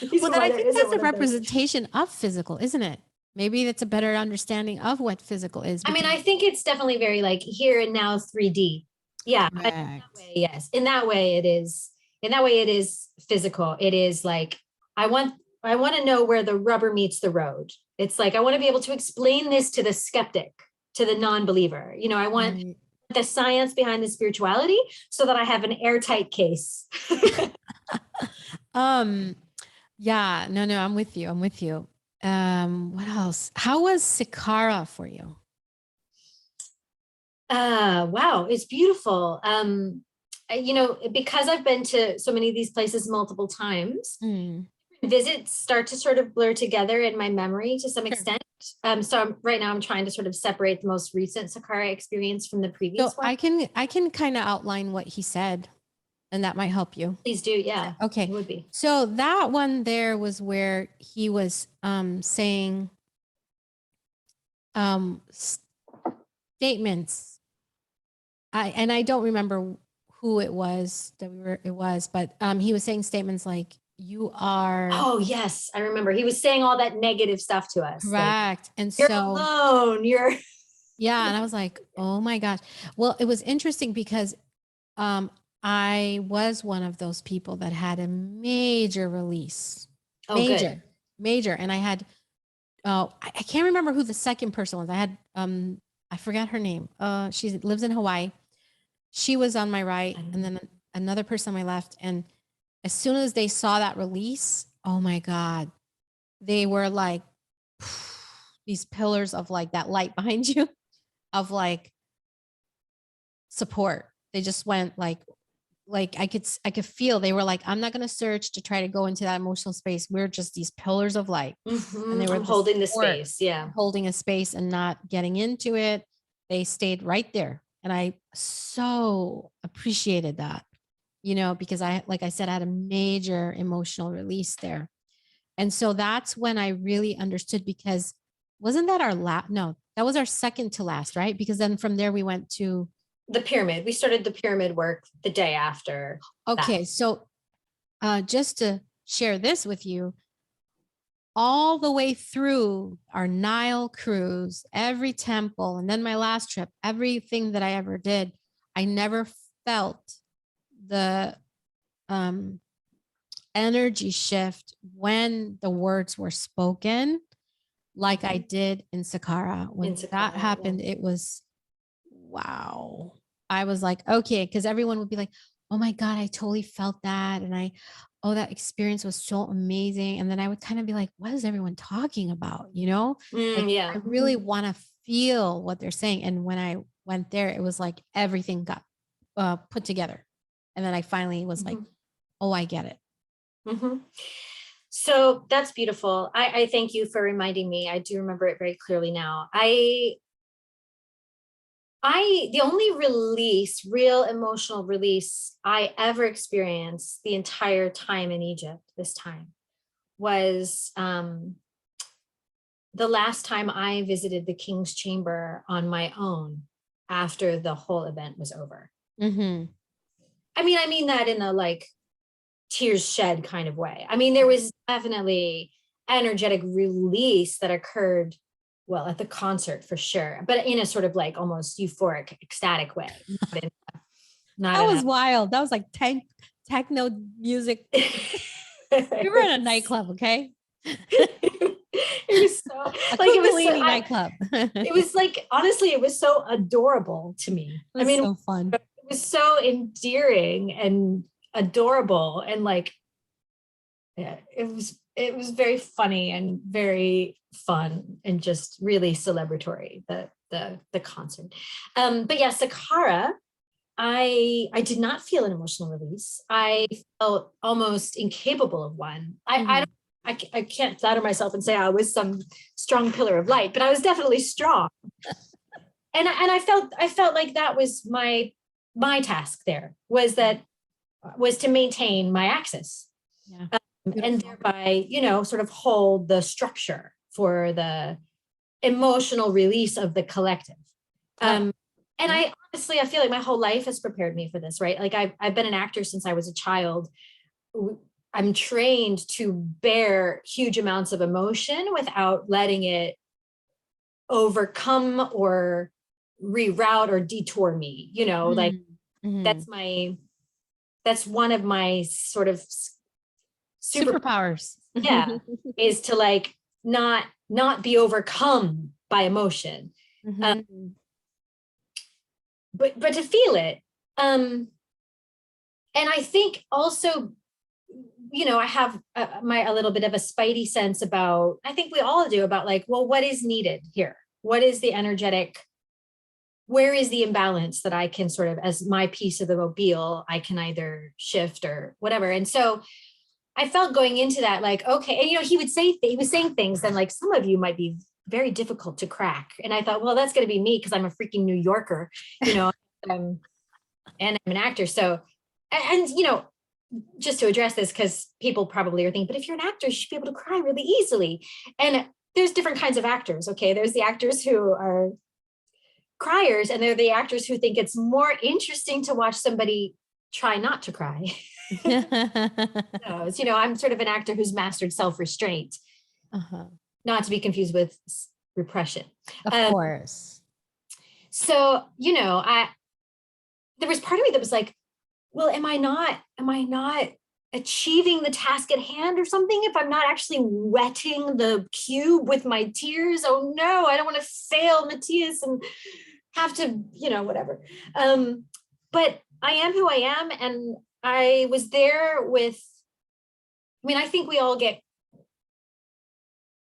Reason then why I there think isn't that's a one of those. representation of physical, isn't it? Maybe that's a better understanding of what physical is I mean, because I think it's definitely very like here and now 3D. Yeah, in that correct. way, yes. In that way, it is. In that way, it is physical. It is like I want to know where the rubber meets the road. It's like, I want to be able to explain this to the skeptic, to the non-believer. I want Right. the science behind the spirituality so that I have an airtight case. Yeah, no, I'm with you. I'm with you. What else? How was Sakara for you? Wow, it's beautiful. Because I've been to so many of these places multiple times, Mm, visits start to sort of blur together in my memory to some sure. extent. Right now I'm trying to sort of separate the most recent Sakara experience from the So previous one. I can kind of outline what he said, and that might help you. Please do, yeah, it Okay. would be. So that one there was where he was saying um statements. I don't remember who it was that it was, but he was saying statements like you are Oh yes, I remember. He was saying all that negative stuff to us, like correct. And you're so alone, you're yeah, and I was like, "Oh my gosh." Well, it was interesting because um I was one of those people that had a major release. oh good. Major. Major, and I had oh, I can't remember who the second person was. I had I forgot her name. She lives in Hawaii. She was on my right, and then another person on my left. And as soon as they saw that release, oh my God, they were like these pillars of like that light behind you of like support. They just went like I could feel they were like, I'm not gonna search to try to go into that emotional space. We're just these pillars of light. And they were I'm the holding the support, space, yeah. holding a space and not getting into it. They stayed right there. And I so appreciated that, because like I said, I had a major emotional release there. And so that's when I really understood because wasn't that our last? No, that was our second to last, right? Because then from there we went to, The pyramid. We started the pyramid work the day after that. okay. So just to share this with you, all the way through our Nile cruise, every temple, and then my last trip, everything that I ever did, I never felt the um, energy shift when the words were spoken like I did in Saqqara. In When that Saqqara, yeah. happened, it was wow. I was like, okay, because everyone would be like, oh my God, I totally felt that. And oh, that experience was so amazing. And then I would kind of be like, what is everyone talking about? Like Yeah. I really want to feel what they're saying. And when I went there, it was like everything got put together. And then I finally was like, oh, I get it. Mm-hmm. So that's beautiful. I thank you for reminding me. I do remember it very clearly now. The only release, real emotional release I ever experienced the entire time in Egypt this time was the last time I visited the King's Chamber on my own after the whole event was over. Mm-hmm. I mean that in a like tears shed kind of way. I mean, there was definitely energetic release that occurred, well, at the concert for sure, but in a sort of like almost euphoric, ecstatic way. Not That in was a wild. That was like techno music. We were in a nightclub, okay? it was so A like it was so Kundalini nightclub. it It was like honestly, it was so adorable to me. I was mean, so fun. it was so endearing and adorable and like yeah, it was very funny and very fun and just really celebratory the concert. But yeah, Sakara, I did not feel an emotional release. I felt almost incapable of one. Mhm. I can't flatter myself and say I was some strong pillar of light, but I was definitely strong. And I felt like that was my task there was to maintain my axis Yeah. and Beautiful. thereby, sort of hold the structure for the emotional release of the collective. Yep. And Yep. I honestly, I feel like my whole life has prepared me for this, right? Like I've been an actor since I was a child. I'm trained to bear huge amounts of emotion without letting it overcome or reroute or detour me, like Mhm. that's my that's one of my sort of super Superpowers. Yeah, is to like not be overcome by emotion, but to feel it. And I think also, I have a little bit of a spidey sense about, I think we all do, about like, well, what is needed here? What is the energetic, where is the imbalance that I can sort of, as my piece of the mobile, I can either shift or whatever. And so I felt going into that, like, okay. And, he was saying things, and like, some of you might be very difficult to crack. And I thought, well, that's going to be me, because I'm a freaking New Yorker, and I'm an actor. So, and, just to address this, because people probably are thinking, but if you're an actor, you should be able to cry really easily. And there's different kinds of actors. Okay. There's the actors who are criers, and they're the actors who think it's more interesting to watch somebody try not to cry. I'm sort of an actor who's mastered self-restraint, not to be confused with repression. Of course. So, there was part of me that was like, well, am I not achieving the task at hand or something if I'm not actually wetting the cube with my tears? Oh no, I don't want to fail Matthias and have to, whatever. But I am who I am. And I was there with, I think I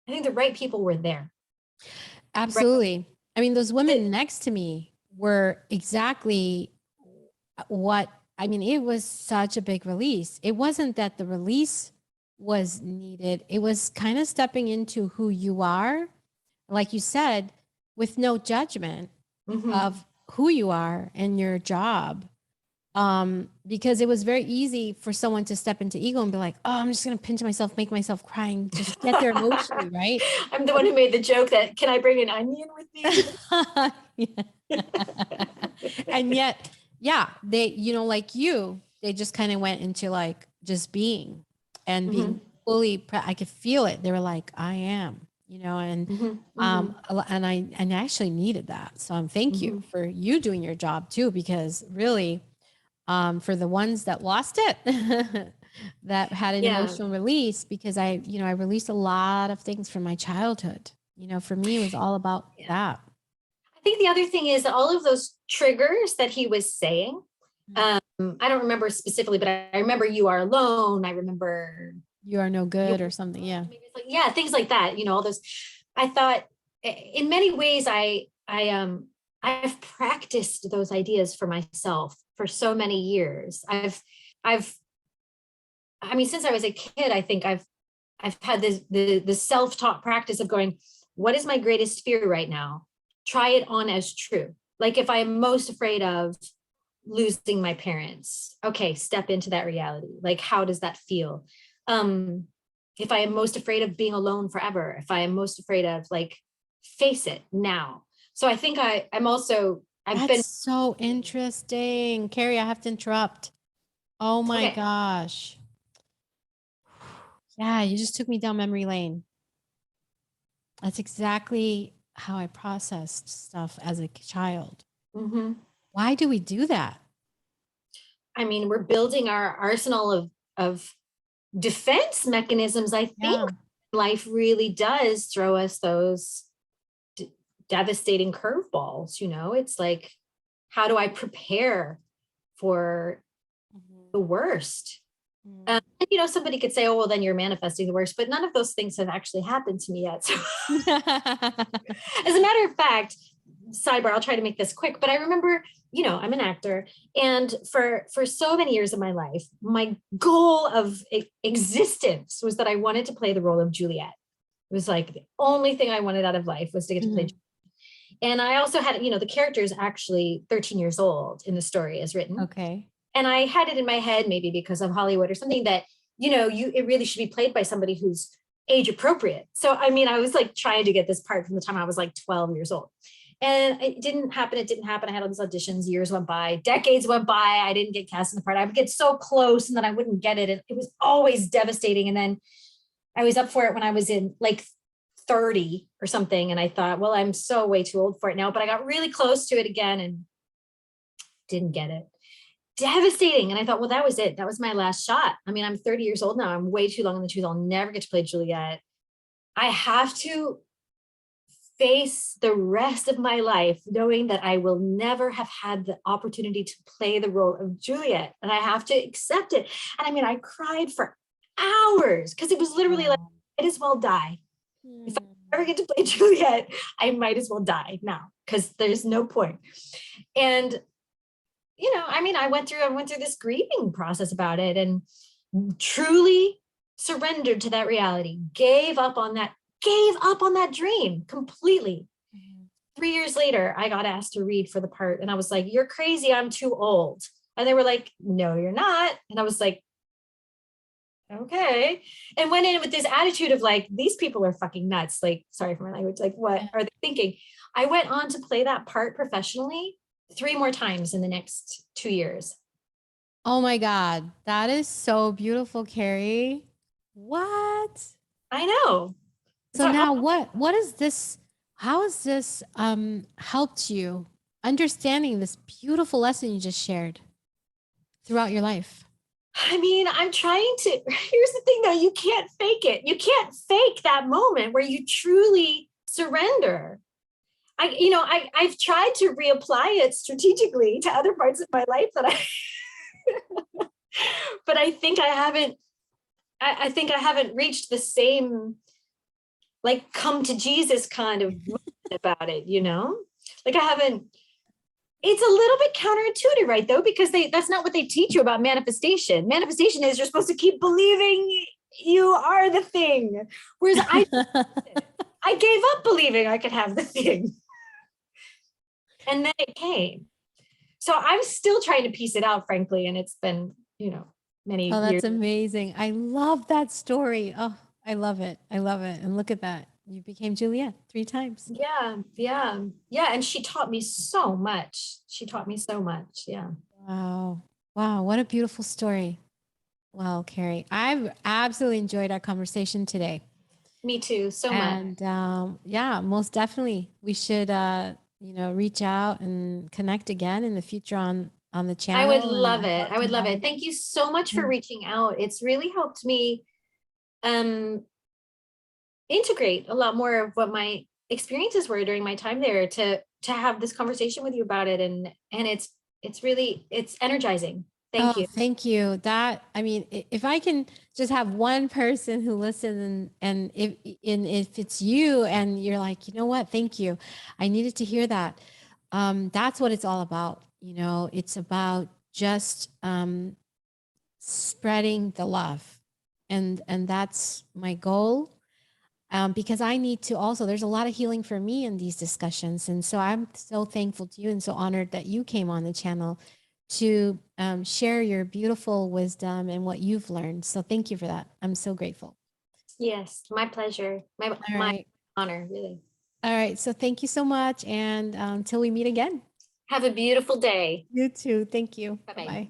think the right people were there. Absolutely. Right? Those women next to me were exactly what, it was such a big release. It wasn't that the release was needed. It was kind of stepping into who you are, like you said, with no judgment of who you are and your job. Because it was very easy for someone to step into ego and be like, oh, I'm just going to pinch myself, make myself crying, just get there emotionally, right? I'm the one who made the joke that, can I bring an onion with me? And yet, yeah, they, like they just kind of went into like just being and being fully, I could feel it. They were like, I am, and and I actually needed that. So thank you for you doing your job too, because really, for the ones that lost it, that had an emotional release, because I released a lot of things from my childhood. For me, it was all about that. I think the other thing is all of those triggers that he was saying. I don't remember specifically, but I remember you are alone. I remember you are no good or something. Yeah. Maybe it's like, things like that. All those. I thought, in many ways, I've practiced those ideas for myself for so many years. Since I was a kid, I think I've had the self-taught practice of going, what is my greatest fear right now? Try it on as true. Like, if I'm most afraid of losing my parents, okay, step into that reality. Like, how does that feel? If I am most afraid of being alone forever, if I am most afraid of, like, face it now. So I think I've been so interesting. Carey, I have to interrupt. Oh my gosh. Yeah, you just took me down memory lane. That's exactly how I processed stuff as a child. Why do we do that? We're building our arsenal of defense mechanisms. I think life really does throw us those devastating curveballs. It's like, how do I prepare for the worst? And, somebody could say, oh, well, then you're manifesting the worst, but none of those things have actually happened to me yet. So as a matter of fact, sidebar, I'll try to make this quick, but I remember, I'm an actor, and for so many years of my life, my goal of existence was that I wanted to play the role of Juliet. It was like the only thing I wanted out of life was to get to play Juliet. And I also had, the character is actually 13 years old in the story as written. Okay. And I had it in my head, maybe because of Hollywood or something, that, it really should be played by somebody who's age appropriate. So, I was like trying to get this part from the time I was like 12 years old. And it didn't happen. I had all these auditions, years went by, decades went by. I didn't get cast in the part. I would get so close and then I wouldn't get it. And it was always devastating. And then I was up for it when I was in like 30 or something. And I thought, well, I'm so way too old for it now, but I got really close to it again and didn't get it. devastating. And I thought, well, that was it. That was my last shot. I mean, I'm 30 years old now. I'm way too long in the tooth. I'll never get to play Juliet. I have to face the rest of my life knowing that I will never have had the opportunity to play the role of Juliet, and I have to accept it. And I mean, I cried for hours because it was literally like, I might as well die. If I ever get to play Juliet, I might as well die now because there's no point. And I mean, I went through this grieving process about it and truly surrendered to that reality, gave up on that dream completely. 3 years later, I got asked to read for the part, and I was like, "You're crazy, I'm too old." And they were like, "No, you're not." And I was like, "Okay." And went in with this attitude of like, these people are fucking nuts. Like, sorry for my language. Like, what are they thinking? I went on to play that part professionally 3 more times in the next 2 years. Oh my God. That is so beautiful, Carey. What? I know. So now what is this? How has this helped you understanding this beautiful lesson you just shared throughout your life? I mean, I'm trying to, here's the thing though, you can't fake it. You can't fake that moment where you truly surrender. I've tried to reapply it strategically to other parts of my life that but I think I think I haven't reached the same, like, come to Jesus kind of about it, like I haven't. It's a little bit counterintuitive, right, though, because that's not what they teach you about manifestation. Manifestation is you're supposed to keep believing you are the thing, whereas I gave up believing I could have the thing, and then it came. So I'm still trying to piece it out, frankly, and it's been many Oh, that's years. amazing. I love that story. Oh, I love it. I love it. And look at that. You became Juliet 3 times. Yeah. And she taught me so much. Yeah. Wow. Wow. What a beautiful story. Wow, Carey. I've absolutely enjoyed our conversation today. Me too. So much. And yeah, most definitely. We should reach out and connect again in the future on the channel. I would love it. I would love it. Thank you so much for reaching out. It's really helped me integrate a lot more of what my experiences were during my time there to have this conversation with you about it. And it's energizing. Thank you. Thank you. That, I mean, if I can just have one person who listens and if it's you and you're like, you know what, thank you. I needed to hear that. That's what it's all about. It's about just spreading the love. And that's my goal. Because I need to also, there's a lot of healing for me in these discussions. And so I'm so thankful to you and so honored that you came on the channel to share your beautiful wisdom and what you've learned. So thank you for that. I'm so grateful. Yes, my pleasure. My honor, really. All right. So thank you so much. And until we meet again. Have a beautiful day. You too. Thank you. Bye-bye. Bye.